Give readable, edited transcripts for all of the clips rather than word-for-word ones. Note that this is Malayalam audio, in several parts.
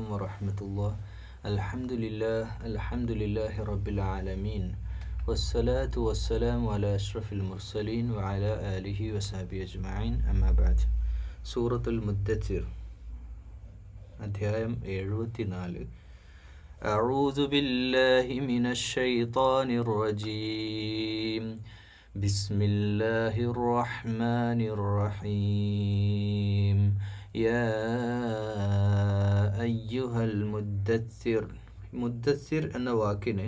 عليكم ورحمة الله. الحمد لله رب العالمين والصلاة والسلام على أشرف المرسلين وعلى آله وصحبه أجمعين. أما بعد. സൂറത്തുൽ മുദ്ദസ്സിർ അധ്യായം 74. അഊദു ബില്ലാഹി മിനശ് ശൈത്വാനിർ റജീം. ബിസ്മില്ലാഹിർ റഹ്മാനിർ റഹീം. യാ അയ്യുഹൽ മുദ്ദസ്സിർ. മുദ്ദസ്സിർ എന്ന വാക്കിന്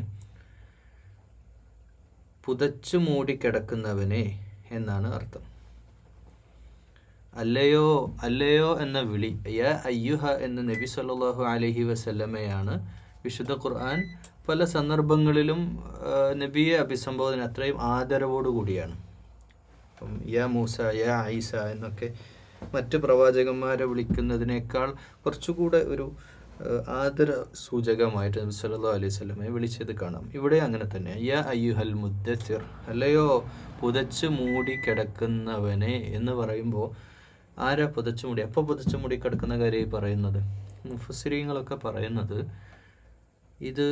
പുതച്ചു മൂടിക്കിടക്കുന്നവനെ എന്നാണ് അർത്ഥം. അല്ലയോ അല്ലയോ എന്ന വിളി, യാ അയ്യുഹ എന്ന് നബി സല്ലല്ലാഹു അലൈഹി വസല്ലമയാണ് വിശുദ്ധ ഖുർആൻ പല സന്ദർഭങ്ങളിലും നബിയെ അഭിസംബോധന അത്രയും ആദരവോടുകൂടിയാണ്. അപ്പം യാ മൂസ, യാ ഈസ എന്നൊക്കെ മറ്റ് പ്രവാചകന്മാരെ വിളിക്കുന്നതിനേക്കാൾ കുറച്ചുകൂടെ ഒരു ആദര സൂചകമായിട്ട് നബി സല്ലല്ലാഹു അലൈഹി വസല്ലമയെ വിളിച്ചത് കാണാം. ഇവിടെ അങ്ങനെ തന്നെ, യാ അയ്യുഹൽ മുദ്ദസ്സിർ, അല്ലയോ പുതച്ചു മൂടി കിടക്കുന്നവനെ എന്ന് പറയുമ്പോൾ ആരാ പുതച്ചു മൂടി? അപ്പോൾ പുതച്ചു മൂടി കിടക്കുന്ന കാര്യം പറയുന്നത് മുഫസ്സിരീങ്ങളൊക്കെ പറയുന്നത്, ഇത്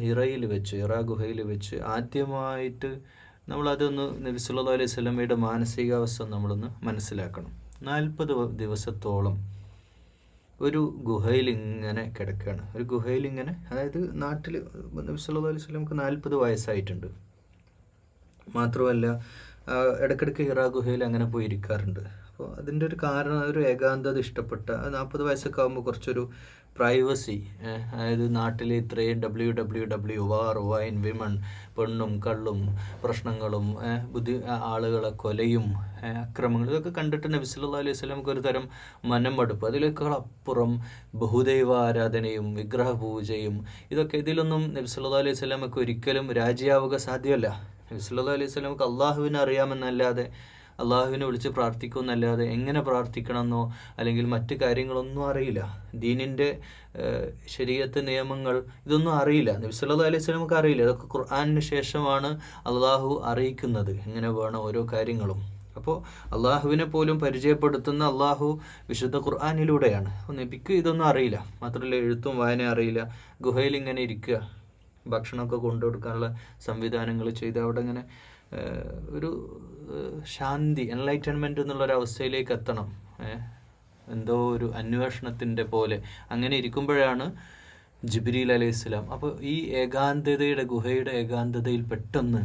ഹിറയിൽ വെച്ച്, ഹിറ ഗുഹയിൽ വെച്ച് ആദ്യമായിട്ട് നമ്മളതൊന്ന് നബി സല്ലല്ലാഹു അലൈഹി വസല്ലമയുടെ മാനസികാവസ്ഥ നമ്മളൊന്ന് മനസ്സിലാക്കണം. 40 ദിവസത്തോളം ഒരു ഗുഹയിൽ ഇങ്ങനെ കിടക്കുകയാണ്. ഒരു ഗുഹയിൽ ഇങ്ങനെ, അതായത് നാട്ടിൽ നബി സല്ലല്ലാഹു അലൈഹി വസല്ലമക്ക് 40 വയസ്സായിട്ടുണ്ട്. മാത്രമല്ല ഇടയ്ക്കിടയ്ക്ക് ഹിറ ഗുഹയിൽ അങ്ങനെ പോയി ഇരിക്കാറുണ്ട്. അപ്പോൾ അതിൻ്റെ ഒരു കാരണം, ഒരു ഏകാന്തത ഇഷ്ടപ്പെട്ട, 40 വയസ്സൊക്കെ ആകുമ്പോൾ കുറച്ചൊരു പ്രൈവസി, അതായത് നാട്ടിൽ ഇത്രയും വാർ, വൈൻ, വിമൺ, പെണ്ണും കള്ളും പ്രശ്നങ്ങളും ആളുകളെ കൊലയും അക്രമങ്ങളും ഇതൊക്കെ കണ്ടിട്ട് നബി സല്ലല്ലാഹു അലൈഹി വസല്ലമക്ക് ഒരു തരം മനം മടുപ്പ്. അതിലേക്കാൾ അപ്പുറം ബഹുദൈവാരാധനയും വിഗ്രഹപൂജയും ഇതൊക്കെ, ഇതിലൊന്നും നബി സല്ലല്ലാഹു അലൈഹി വസല്ലമക്ക് ഒരിക്കലും രാജിയാവുക സാധ്യമല്ല. നബി സല്ലല്ലാഹു അലൈഹി വസല്ലമക്ക് അള്ളാഹുവിനെ അറിയാമെന്നല്ലാതെ, അള്ളാഹുവിനെ വിളിച്ച് പ്രാർത്ഥിക്കുമെന്നല്ലാതെ എങ്ങനെ പ്രാർത്ഥിക്കണമെന്നോ അല്ലെങ്കിൽ മറ്റു കാര്യങ്ങളൊന്നും അറിയില്ല. ദീനിൻ്റെ ശരീഅത്ത് നിയമങ്ങൾ ഇതൊന്നും അറിയില്ല. നബി സല്ലല്ലാഹു അലൈഹി വസല്ലമക്ക് അറിയില്ല. ഇതൊക്കെ ഖുർആനിന് ശേഷമാണ് അള്ളാഹു അറിയിക്കുന്നത് എങ്ങനെ വേണം ഓരോ കാര്യങ്ങളും. അപ്പോൾ അള്ളാഹുവിനെ പോലും പരിചയപ്പെടുത്തുന്ന അള്ളാഹു വിശുദ്ധ ഖുർആനിലൂടെയാണ്. അപ്പോൾ നബിക്ക് ഇതൊന്നും അറിയില്ല. മാത്രമല്ല എഴുത്തും വായന അറിയില്ല. ഗുഹയിൽ ഇങ്ങനെ ഇരിക്കുക, ഭക്ഷണമൊക്കെ കൊണ്ടുകൊടുക്കാനുള്ള സംവിധാനങ്ങൾ ചെയ്ത് അവിടെ ഇങ്ങനെ ഒരു ശാന്തി, എൻലൈറ്റൻമെൻറ്റ് എന്നുള്ളൊരവസ്ഥയിലേക്ക് എത്തണം, എന്തോ ഒരു അന്വേഷണത്തിൻ്റെ പോലെ അങ്ങനെ ഇരിക്കുമ്പോഴാണ് ജിബ്രീൽ അലൈഹിസ്സലാം. അപ്പോൾ ഈ ഏകാന്തതയുടെ, ഗുഹയുടെ ഏകാന്തതയിൽ പെട്ടെന്ന്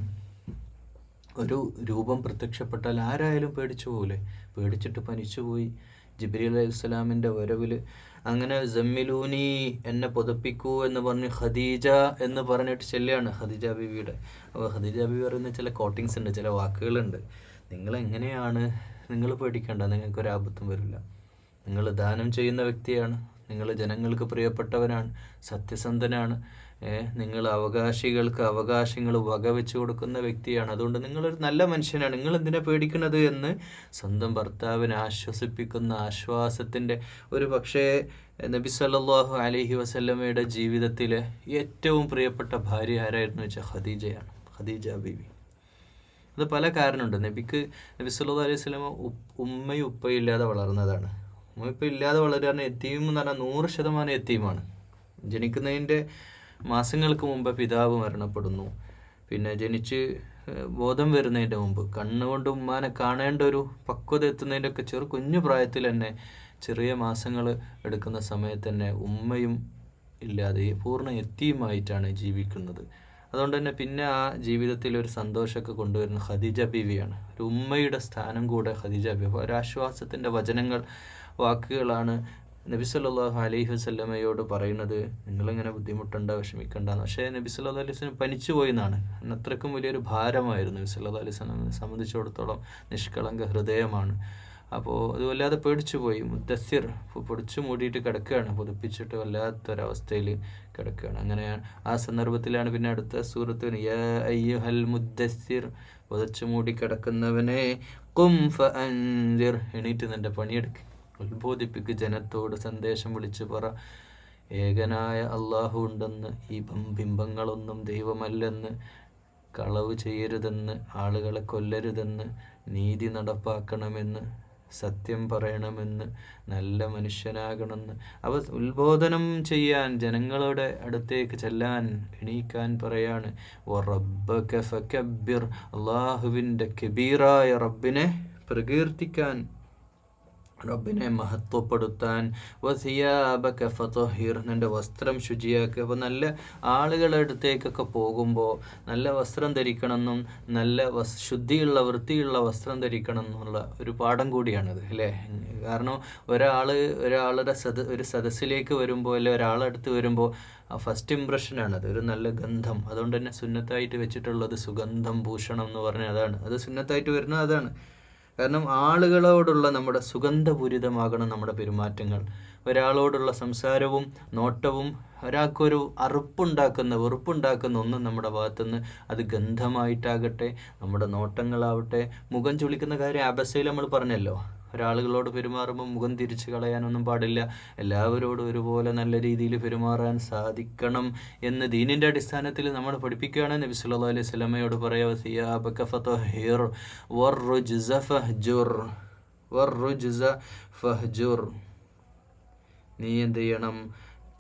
ഒരു രൂപം പ്രത്യക്ഷപ്പെട്ടാൽ ആരായാലും പേടിച്ചു പോകില്ലേ? പേടിച്ചിട്ട് പനിച്ചുപോയി. ജിബ്രീൽ അലൈഹിസ്സലാമിൻ്റെ വരവിൽ അങ്ങനെ സമ്മിലൂനി, എന്നെ പുതപ്പിക്കൂ എന്ന് പറഞ്ഞ് ഖദീജ എന്ന് പറഞ്ഞിട്ട് ചെല്ലുകയാണ് ഖദീജ ബീവിയുടെ. അപ്പോൾ ഖദീജ ബീവി പറയുന്ന ചില കോട്ടിങ്സ് ഉണ്ട്, ചില വാക്കുകളുണ്ട്. നിങ്ങളെങ്ങനെയാണ്, നിങ്ങൾ പേടിക്കേണ്ട, നിങ്ങൾക്കൊരാപത്തും വരില്ല. നിങ്ങൾ ദാനം ചെയ്യുന്ന വ്യക്തിയാണ്, നിങ്ങൾ ജനങ്ങൾക്ക് പ്രിയപ്പെട്ടവനാണ്, സത്യസന്ധനാണ്, നിങ്ങൾ അവകാശികൾക്ക് അവകാശങ്ങൾ വകവെച്ച് കൊടുക്കുന്ന വ്യക്തിയാണ്. അതുകൊണ്ട് നിങ്ങളൊരു നല്ല മനുഷ്യനാണ്, നിങ്ങൾ എന്തിനാ പേടിക്കുന്നത് എന്ന് സ്വന്തം ഭർത്താവിനെ ആശ്വസിപ്പിക്കുന്ന ആശ്വാസത്തിൻ്റെ ഒരു പക്ഷേ നബി സല്ലല്ലാഹു അലൈഹി വസല്ലമയുടെ ജീവിതത്തിലെ ഏറ്റവും പ്രിയപ്പെട്ട ഭാര്യ ആരായിരുന്നു വെച്ചാൽ ഖദീജയാണ്, ഖദീജ ബീവി. അത് പല കാരണമുണ്ട്. നബി സല്ലല്ലാഹു അലൈഹി വസല്ലമ ഉമ്മയും ഉപ്പയും ഇല്ലാതെ വളർന്നതാണ്. ഉമ്മ ഉപ്പ ഇല്ലാതെ വളരുകയാണ്. യത്തീം എന്ന് പറഞ്ഞാൽ 100% യത്തീമാണ്. ജനിക്കുന്നതിൻ്റെ മാസങ്ങൾക്ക് മുമ്പ് പിതാവ് മരണപ്പെടുന്നു. പിന്നെ ജനിച്ച് ബോധം വരുന്നതിൻ്റെ മുമ്പ്, കണ്ണുകൊണ്ട് ഉമ്മാനെ കാണേണ്ട ഒരു പക്വത എത്തുന്നതിൻ്റെയൊക്കെ കുഞ്ഞു പ്രായത്തിൽ തന്നെ, ചെറിയ മാസങ്ങൾ എടുക്കുന്ന സമയത്ത് തന്നെ ഉമ്മയും ഇല്ലാതെ പൂർണ്ണ യത്തീമായിട്ടാണ് ജീവിക്കുന്നത്. അതുകൊണ്ട് തന്നെ പിന്നെ ആ ജീവിതത്തിൽ ഒരു സന്തോഷമൊക്കെ കൊണ്ടുവരുന്ന ഖദീജ ബീവിയാണ്. ഒരു ഉമ്മയുടെ സ്ഥാനം കൂടെ ഖദീജ ബീവി. ഒരാശ്വാസത്തിൻ്റെ വചനങ്ങൾ, വാക്കുകളാണ് നബി സല്ലല്ലാഹു അലൈഹി വസല്ലമയോട് പറയുന്നത്. നിങ്ങളിങ്ങനെ ബുദ്ധിമുട്ടണ്ട, വിഷമിക്കണ്ടെന്ന്. പക്ഷേ നബി സല്ലല്ലാഹു അലൈഹി വസല്ലം പനിച്ചു പോയി എന്നാണ്. അത്രയ്ക്കും വലിയൊരു ഭാരമായിരുന്നു നബി സല്ലല്ലാഹു അലൈഹി വസല്ലമയെ സംബന്ധിച്ചിടത്തോളം. നിഷ്കളങ്ക ഹൃദയമാണ്. അപ്പോൾ അത് വല്ലാതെ പേടിച്ചു പോയി. മുദ്ദസ്സിർ, പൊടിച്ചു മൂടിയിട്ട് കിടക്കുകയാണ്, പുതപ്പിച്ചിട്ട് വല്ലാത്തൊരവസ്ഥയിൽ കിടക്കുകയാണ്. അങ്ങനെ ആ സന്ദർഭത്തിലാണ് പിന്നെ അടുത്ത സൂറത്ത്, യാ അയ്യുഹൽ മുദ്ദസ്സിർ, പുതച്ചു മൂടി കിടക്കുന്നവനെ, ഖും ഫഅൻദിർ, എണീറ്റ് നിൻ്റെ പണിയെടുക്ക്, ഉത്ബോധിപ്പിക്ക്, ജനത്തോട് സന്ദേശം വിളിച്ചു പറ, ഏകനായ അള്ളാഹു ഉണ്ടെന്ന്, ഈ ബിംബങ്ങളൊന്നും ദൈവമല്ലെന്ന്, കളവ് ചെയ്യരുതെന്ന്, ആളുകളെ കൊല്ലരുതെന്ന്, നീതി നടപ്പാക്കണമെന്ന്, സത്യം പറയണമെന്ന്, നല്ല മനുഷ്യനാകണമെന്ന്, അവ ഉത്ബോധനം ചെയ്യാൻ, ജനങ്ങളുടെ അടുത്തേക്ക് ചെല്ലാൻ എണീക്കാൻ പറയാണ്. വറബ്ബക ഫകബ്ബിർ, അള്ളാഹുവിൻ്റെ കബീറായ റബ്ബിനെ പ്രകീർത്തിക്കാൻ, റബ്ബിനെ മഹത്വപ്പെടുത്താൻ. വസിയാബക ഫതഹിർ, നിൻ്റെ വസ്ത്രം ശുചിയാക്കുക. അപ്പോൾ നല്ല ആളുകളുടെ അടുത്തേക്കൊക്കെ പോകുമ്പോൾ നല്ല വസ്ത്രം ധരിക്കണമെന്നും നല്ല ശുദ്ധിയുള്ള വൃത്തിയുള്ള വസ്ത്രം ധരിക്കണം എന്നുള്ള ഒരു പാഠം കൂടിയാണിത് അല്ലേ. കാരണം ഒരാളുടെ ഒരു സദസ്സിലേക്ക് വരുമ്പോൾ അല്ലെ ഒരാളടുത്ത് വരുമ്പോൾ ഫസ്റ്റ് ഇംപ്രഷനാണത്, ഒരു നല്ല ഗന്ധം. അതുകൊണ്ട് തന്നെ സുന്നത്തായിട്ട് വെച്ചിട്ടുള്ളത് സുഗന്ധം ഭൂഷണം എന്ന് പറഞ്ഞാൽ അതാണ്, അത് സുന്നത്തായിട്ട് വരുന്നത് അതാണ്. കാരണം ആളുകളോടുള്ള നമ്മുടെ സുഗന്ധപൂരിതമാകണം നമ്മുടെ പെരുമാറ്റങ്ങൾ. ഒരാളോടുള്ള സംസാരവും നോട്ടവും ഒരാൾക്കൊരു വെറുപ്പുണ്ടാക്കുന്ന ഒന്നും നമ്മുടെ ഭാഗത്തുനിന്ന്, അത് ഗന്ധമായിട്ടാകട്ടെ, നമ്മുടെ നോട്ടങ്ങളാവട്ടെ. മുഖം ചുളിക്കുന്ന കാര്യം അബസയിൽ നമ്മൾ പറഞ്ഞല്ലോ, ഒരാളുകളോട് പെരുമാറുമ്പോൾ മുഖം തിരിച്ചു കളയാനൊന്നും പാടില്ല. എല്ലാവരോടും ഒരുപോലെ നല്ല രീതിയിൽ പെരുമാറാൻ സാധിക്കണം എന്ന് ദീനിൻ്റെ അടിസ്ഥാനത്തിൽ നമ്മൾ പഠിപ്പിക്കുകയാണ്. നബി സല്ലല്ലാഹു അലൈഹി വസല്ലമയോട് പറയാ, സിയാബക ഫതഹിർ വറുജ്സ ഫഹ്ജുർ, നീ എന്ത് ചെയ്യണം,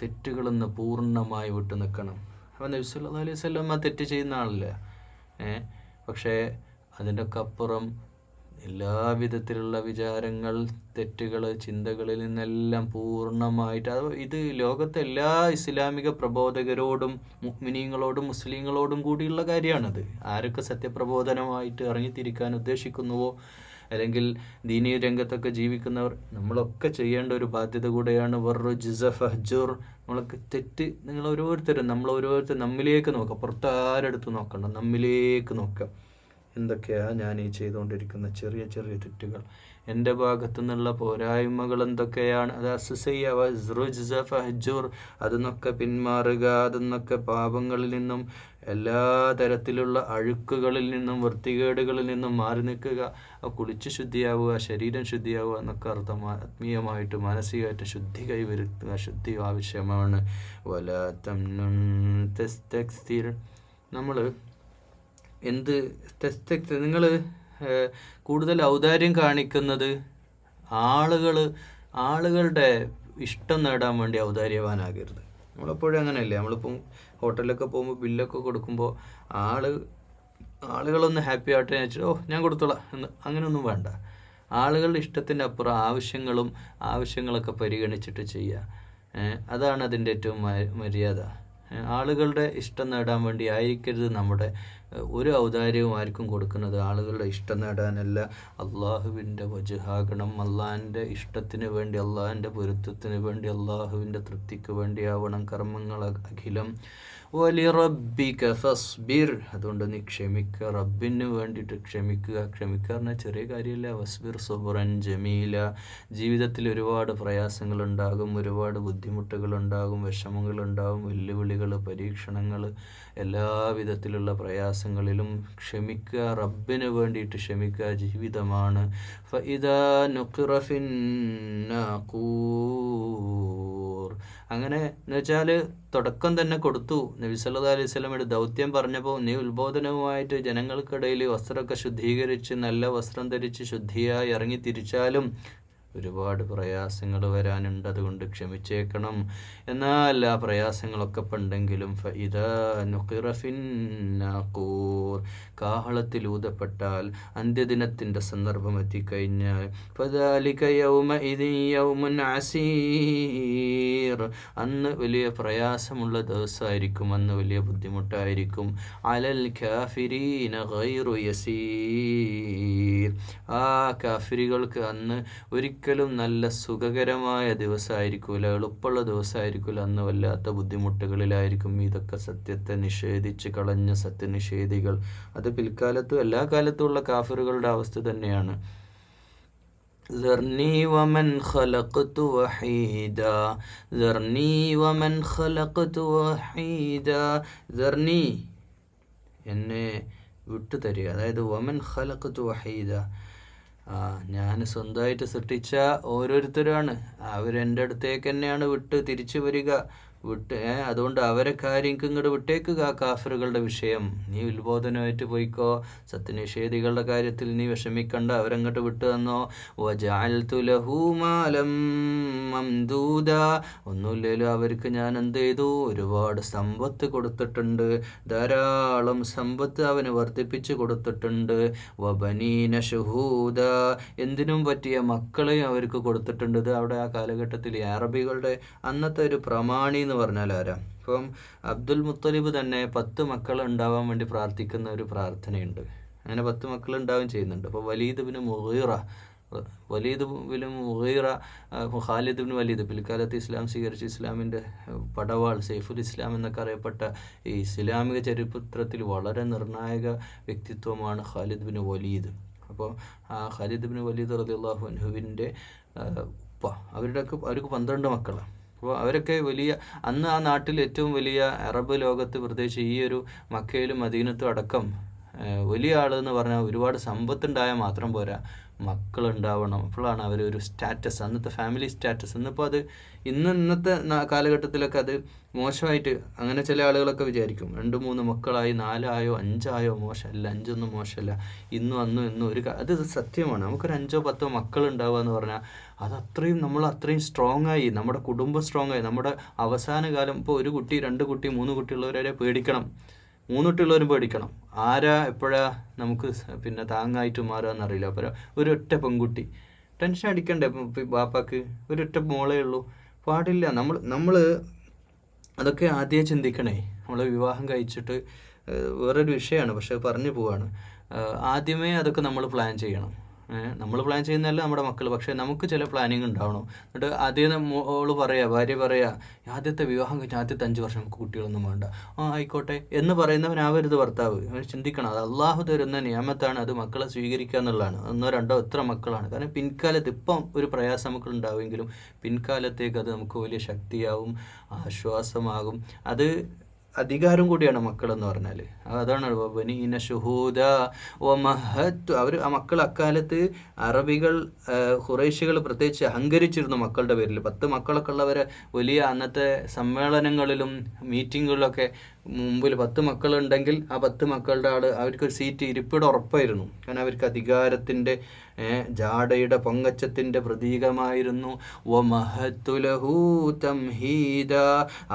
തെറ്റുകളെന്ന് പൂർണ്ണമായി വിട്ടു നിൽക്കണം. അപ്പോൾ നബി സല്ലല്ലാഹു അലൈഹി വസല്ലമ തെറ്റ് ചെയ്യുന്ന ആളല്ല, പക്ഷേ അതിൻ്റെ ഒക്കെ അപ്പുറം എല്ലാവിധത്തിലുള്ള വിചാരങ്ങൾ, തെറ്റുകൾ, ചിന്തകളിൽ നിന്നെല്ലാം പൂർണ്ണമായിട്ട്, ഇത് ലോകത്തെ എല്ലാ ഇസ്ലാമിക പ്രബോധകരോടും മുഅ്മിനീങ്ങളോടും മുസ്ലിങ്ങളോടും കൂടിയുള്ള കാര്യമാണത്. ആരൊക്കെ സത്യപ്രബോധനമായിട്ട് ഇറങ്ങിത്തിരിക്കാൻ ഉദ്ദേശിക്കുന്നുവോ, അല്ലെങ്കിൽ ദീനീ രംഗത്തൊക്കെ ജീവിക്കുന്നവർ, നമ്മളൊക്കെ ചെയ്യേണ്ട ഒരു ബാധ്യത കൂടെയാണ്. വറുജ്സ ഫഹ്ജുർ, നമ്മളൊക്കെ നിങ്ങൾ ഓരോരുത്തരും നമ്മിലേക്ക് നോക്കുക, പുറത്ത് ആരെടുത്ത് നോക്കണ്ട, നമ്മിലേക്ക് നോക്കുക. എന്തൊക്കെയാണ് ഞാൻ ഈ ചെയ്തുകൊണ്ടിരിക്കുന്ന ചെറിയ ചെറിയ തെറ്റുകൾ, എൻ്റെ ഭാഗത്തു നിന്നുള്ള പോരായ്മകൾ എന്തൊക്കെയാണ്, അത് അസ്സയ്യ ഫഹ്ജുർ, അതെന്നൊക്കെ പിന്മാറുക, അതെന്നൊക്കെ പാപങ്ങളിൽ നിന്നും എല്ലാ തരത്തിലുള്ള അഴുക്കുകളിൽ നിന്നും വൃത്തികേടുകളിൽ നിന്നും മാറി നിൽക്കുക. കുളിച്ച് ശുദ്ധിയാവുക, ശരീരം ശുദ്ധിയാവുക എന്നൊക്കെ അർത്ഥം. ആത്മീയമായിട്ട് മാനസികമായിട്ട് ശുദ്ധി കൈവരുത്തുക, ശുദ്ധി ആവശ്യമാണ്. വലാ തംനുൻ തസ്തക്സിർ, നമ്മൾ നിങ്ങൾ കൂടുതൽ ഔദാര്യം കാണിക്കുന്നത് ആളുകളുടെ ഇഷ്ടം നേടാൻ വേണ്ടി ഔദാര്യവാനാകരുത്. നമ്മളെപ്പോഴും അങ്ങനെയല്ലേ, നമ്മളിപ്പം ഹോട്ടലിലൊക്കെ പോകുമ്പോൾ ബില്ലൊക്കെ കൊടുക്കുമ്പോൾ ആളുകളൊന്ന് ഹാപ്പി ആവട്ടെ എന്ന് വെച്ചിട്ട് ഞാൻ കൊടുത്തോളാം എന്ന് അങ്ങനെയൊന്നും വേണ്ട. ആളുകളുടെ ഇഷ്ടത്തിൻ്റെ അപ്പുറം ആവശ്യങ്ങളൊക്കെ പരിഗണിച്ചിട്ട് ചെയ്യുക, അതാണ് അതിൻ്റെ ഏറ്റവും മര്യാദ. ആളുകളുടെ ഇഷ്ടം നേടാൻ വേണ്ടി ആയിരിക്കരുത് നമ്മുടെ ഒരു ഔദാര്യവും ആർക്കും കൊടുക്കുന്നത്. ആളുകളുടെ ഇഷ്ടം നേടാനല്ല, അള്ളാഹുവിൻ്റെ വജ്ഹാകണം, അള്ളാഹിൻ്റെ ഇഷ്ടത്തിന് വേണ്ടി, അള്ളാഹിൻ്റെ പൊരുത്തത്തിന് വേണ്ടി, അള്ളാഹുവിൻ്റെ തൃപ്തിക്ക് വേണ്ടിയാവണം കർമ്മങ്ങൾ അഖിലം. വലിറബ്ബിക ഫസ്ബിർ, അതുകൊണ്ട് നീ ക്ഷമിക്കുക, റബ്ബിന് വേണ്ടിയിട്ട് ക്ഷമിക്കുക. പറഞ്ഞാൽ ചെറിയ കാര്യമല്ല. വസ്ബിർ സുബ്റൻ ജമീല, ജീവിതത്തിൽ ഒരുപാട് പ്രയാസങ്ങളുണ്ടാകും, ഒരുപാട് ബുദ്ധിമുട്ടുകളുണ്ടാകും, വിഷമങ്ങളുണ്ടാകും, വെല്ലുവിളികൾ, പരീക്ഷണങ്ങൾ, എല്ലാവിധത്തിലുള്ള പ്രയാസങ്ങളിലും ക്ഷമിക്കുക, റബ്ബിന് വേണ്ടിയിട്ട് ക്ഷമിക്കുക. ജീവിതമാണ്. ഫഇദാ നുഖിറ ഫിന്നാഖൂർ, അങ്ങനെ എന്ന് വെച്ചാൽ തുടക്കം തന്നെ കൊടുത്തു. നബി സല്ലല്ലാഹു അലൈഹി വസല്ലമയുടെ ദൗത്യം പറഞ്ഞപ്പോൾ നീ ഉത്ബോധനവുമായിട്ട് ജനങ്ങൾക്കിടയിൽ വസ്ത്രമൊക്കെ ശുദ്ധീകരിച്ച് നല്ല വസ്ത്രം ധരിച്ച് ശുദ്ധിയായി ഇറങ്ങി തിരിച്ചാലും ഒരുപാട് പ്രയാസങ്ങൾ വരാനുണ്ട്, അതുകൊണ്ട് ക്ഷമിച്ചേക്കണം. എന്നാൽ ആ പ്രയാസങ്ങളൊക്കെ ഉണ്ടെങ്കിലും ഫഇദാ നുഖിറ ഫിന്നാഖൂർ, കാഹളത്തിൽ ഊതപ്പെട്ടാൽ അന്ത്യദിനത്തിൻ്റെ സന്ദർഭം എത്തിക്കഴിഞ്ഞാൽ ഫദാലിക യൗമഇദിൻ യൗമുൻ അസീർ, അന്ന് വലിയ പ്രയാസമുള്ള ദിവസമായിരിക്കും, അന്ന് വലിയ ബുദ്ധിമുട്ടായിരിക്കും. അലൽ കാഫിരീന ഗൈറു യസീർ, ആ കാഫിരികൾക്ക് അന്ന് ഒരിക്കലും നല്ല സുഖകരമായ ദിവസമായിരിക്കില്ല, എളുപ്പമുള്ള ദിവസമായിരിക്കില്ല, അന്ന് വല്ലാത്ത ബുദ്ധിമുട്ടുകളിലായിരിക്കും. ഇതൊക്കെ സത്യത്തെ നിഷേധിച്ച് കളഞ്ഞ സത്യനിഷേധികൾ, അത് പിൽക്കാലത്തും എല്ലാ കാലത്തുമുള്ള കാഫിറുകളുടെ അവസ്ഥ തന്നെയാണ്. ذرني ومن خلقت وحيدا ذرني ومن خلقت وحيدا ذرني, എന്നെ വിട്ടു തരിക. അതായത് വമൻ ഖലഖ്തു വഹീദ, ഞാൻ സ്വന്തമായിട്ട് സൃഷ്ടിച്ച ഓരോരുത്തരാണ്, അവരെൻ്റെ അടുത്തേക്ക് തന്നെയാണ് വിട്ട് തിരിച്ചു വരിക. അതുകൊണ്ട് അവരെ കാര്യം ഇങ്ങോട്ട് വിട്ടേക്കുക. കാഫിറുകളുടെ വിഷയം നീ ഉത്ബോധനമായിട്ട് പോയിക്കോ. സത്യനിഷേധികളുടെ കാര്യത്തിൽ നീ വിഷമിക്കണ്ട, അവരങ്ങോട്ട് വിട്ടു തന്നോ. വജഅൽതു ലഹു മാലം മംദൂദ, ഒന്നുമില്ലേലും അവർക്ക് ഞാൻ എന്ത് ചെയ്തു, ഒരുപാട് സമ്പത്ത് കൊടുത്തിട്ടുണ്ട്, ധാരാളം സമ്പത്ത് അവന് വർദ്ധിപ്പിച്ചു കൊടുത്തിട്ടുണ്ട്. വബനീന ശുഹൂദ, എന്തിനും പറ്റിയ മക്കളെയും അവർക്ക് കൊടുത്തിട്ടുണ്ട്. ഇത് അവിടെ ആ കാലഘട്ടത്തിൽ അറബികളുടെ അന്നത്തെ ഒരു പ്രമാണി എന്ന് പറഞ്ഞാൽ ആരാ? ഇപ്പം അബ്ദുൽ മുത്തലിബ് തന്നെ 10 മക്കൾ ഉണ്ടാവാൻ വേണ്ടി പ്രാർത്ഥിക്കുന്ന ഒരു പ്രാർത്ഥനയുണ്ട്. അങ്ങനെ 10 മക്കൾ ഉണ്ടാവുകയും ചെയ്യുന്നുണ്ട്. അപ്പോൾ Walid bin Mughira, Khalid bin Walid, പിൽക്കാലത്ത് ഇസ്ലാം സ്വീകരിച്ച് ഇസ്ലാമിൻ്റെ പടവാൾ, സൈഫുൽ ഇസ്ലാം എന്നൊക്കെ അറിയപ്പെട്ട ഈ ഇസ്ലാമിക ചരിത്രത്തിൽ വളരെ നിർണായക വ്യക്തിത്വമാണ് ഖാലിദ് ബിൻ വലീദ്. അപ്പോൾ ആ ഖാലിദ് ബിൻ വലീദ് റളിയല്ലാഹു അൻഹുവിൻ്റെ അവർക്ക് 12 മക്കളാണ്. അപ്പോൾ അവരൊക്കെ വലിയ, അന്ന് ആ നാട്ടിൽ ഏറ്റവും വലിയ അറബ് ലോകത്ത്, പ്രത്യേകിച്ച് ഈ ഒരു മക്കയിലും മദീനത്തും അടക്കം വലിയ ആളെന്ന് പറഞ്ഞാൽ ഒരുപാട് സമ്പത്തുണ്ടായാൽ മാത്രം പോരാ, മക്കളുണ്ടാവണം. അപ്പോഴാണ് അവരൊരു സ്റ്റാറ്റസ്, അന്നത്തെ ഫാമിലി സ്റ്റാറ്റസ്. ഇന്നിപ്പോൾ അത് ഇന്നത്തെ കാലഘട്ടത്തിലൊക്കെ അത് മോശമായിട്ട്, അങ്ങനെ ചില ആളുകളൊക്കെ വിചാരിക്കും 2-3 മക്കളായി, 4 5 മോശമല്ല, 5 മോശമല്ല. ഇന്നും അത് സത്യമാണ്. നമുക്കൊരു 5-10 മക്കളുണ്ടാവുക എന്ന് പറഞ്ഞാൽ അത് നമ്മൾ അത്രയും സ്ട്രോങ് ആയി, നമ്മുടെ കുടുംബം സ്ട്രോങ് ആയി. നമ്മുടെ അവസാന കാലം ഇപ്പോൾ 1 കുട്ടി 2 കുട്ടി 3 കുട്ടിയുള്ളവരെ പേടിക്കണം, 3 കുട്ടിയുള്ളവരും പേടിക്കണം. ആരാ എപ്പോഴാ നമുക്ക് പിന്നെ താങ്ങായിട്ട് മാറുകയെന്നറിയില്ല. അപ്പോൾ ഒരൊറ്റ പെൺകുട്ടി, ടെൻഷൻ അടിക്കണ്ടേ ബാപ്പാക്ക്? ഒരൊറ്റ മോളേ ഉള്ളൂ, പാടില്ല. നമ്മൾ അതൊക്കെ ആദ്യം ചിന്തിക്കണേ. നമ്മൾ വിവാഹം കഴിച്ചിട്ട് വേറൊരു വിഷയമാണ്, പക്ഷെ പറഞ്ഞു പോവാണ്. ആദ്യമേ അതൊക്കെ നമ്മൾ പ്ലാൻ ചെയ്യണം. നമ്മൾ പ്ലാൻ ചെയ്യുന്നതല്ല നമ്മുടെ മക്കൾ, പക്ഷേ നമുക്ക് ചില പ്ലാനിങ് ഉണ്ടാവണം. എന്നിട്ട് ആദ്യം ഭാര്യ പറയാ ആദ്യത്തെ വിവാഹം കഴിഞ്ഞാൽ ആദ്യത്തെ 5 വർഷം നമുക്ക് കുട്ടികളൊന്നും വേണ്ട, ആയിക്കോട്ടെ എന്ന് പറയുന്നവനാവരുത് ഭർത്താവ്. അവൻ ചിന്തിക്കണം, അത് അള്ളാഹു തരുന്ന നിയമത്താണ്, അത് മക്കളെ സ്വീകരിക്കുക എന്നുള്ളതാണ്. 1 2 എത്ര മക്കളാണ്. കാരണം പിൻകാലത്ത് ഇപ്പം ഒരു പ്രയാസം നമുക്ക് ഉണ്ടാവുമെങ്കിലും പിൻകാലത്തേക്ക് അത് നമുക്ക് വലിയ ശക്തിയാവും, ആശ്വാസമാകും. അത് അധികാരം കൂടിയാണ് മക്കളെന്ന് പറഞ്ഞാൽ. അതാണ് ബനീന ശുഹൂദ വമഹത്തു. അവർ ആ മക്കൾ അക്കാലത്ത് അറബികൾ, ഖുറൈശികൾ പ്രത്യേകിച്ച് അഹങ്കരിച്ചിരുന്നു മക്കളുടെ പേരിൽ. 10 മക്കളൊക്കെ ഉള്ളവരെ വലിയ അന്നത്തെ സമ്മേളനങ്ങളിലും മീറ്റിങ്ങുകളിലൊക്കെ മുമ്പിൽ 10 മക്കളുണ്ടെങ്കിൽ ആ 10 മക്കളുടെ അവർക്കൊരു സീറ്റ്, ഇരിപ്പിടം ഉറപ്പായിരുന്നു. കാരണം അവർക്ക് അധികാരത്തിൻ്റെ, ജാടയുടെ, പൊങ്ങച്ചത്തിൻ്റെ പ്രതീകമായിരുന്നു. വമഹത്തു ലഹു തംഹീദ,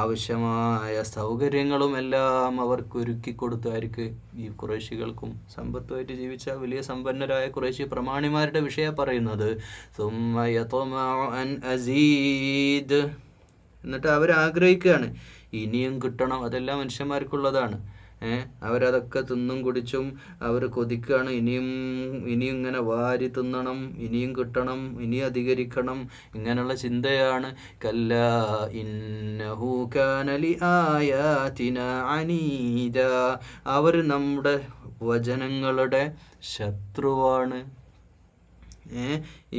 ആവശ്യമായ സൗകര്യങ്ങളും എല്ലാം അവർക്ക് ഒരുക്കി കൊടുത്തു. ആർക്ക്? ഈ ഖുറൈശികൾക്കും. സമ്പത്തുമായിട്ട് ജീവിച്ച വലിയ സമ്പന്നരായ ഖുറൈശി പ്രമാണിമാരുടെ വിഷയം പറയുന്നത്. സുമ്മ യത്മഉ അൻ അസീദ്, എന്നിട്ട് അവരാഗ്രഹിക്കുകയാണ് ഇനിയും കിട്ടണം. അതെല്ലാം മനുഷ്യന്മാർക്കുള്ളതാണ്. അവരതൊക്കെ തിന്നും കുടിച്ചും അവർ കൊതിക്കുകയാണ്, ഇനിയും ഇങ്ങനെ വാരി തിന്നണം, ഇനിയും കിട്ടണം, ഇനിയും അധികരിക്കണം, ഇങ്ങനെയുള്ള ചിന്തയാണ്. കല്ലാ ഇന്നഹു കാന ലിആയാതിനാ അനീദ, അവർ നമ്മുടെ വചനങ്ങളുടെ ശത്രുവാണ്.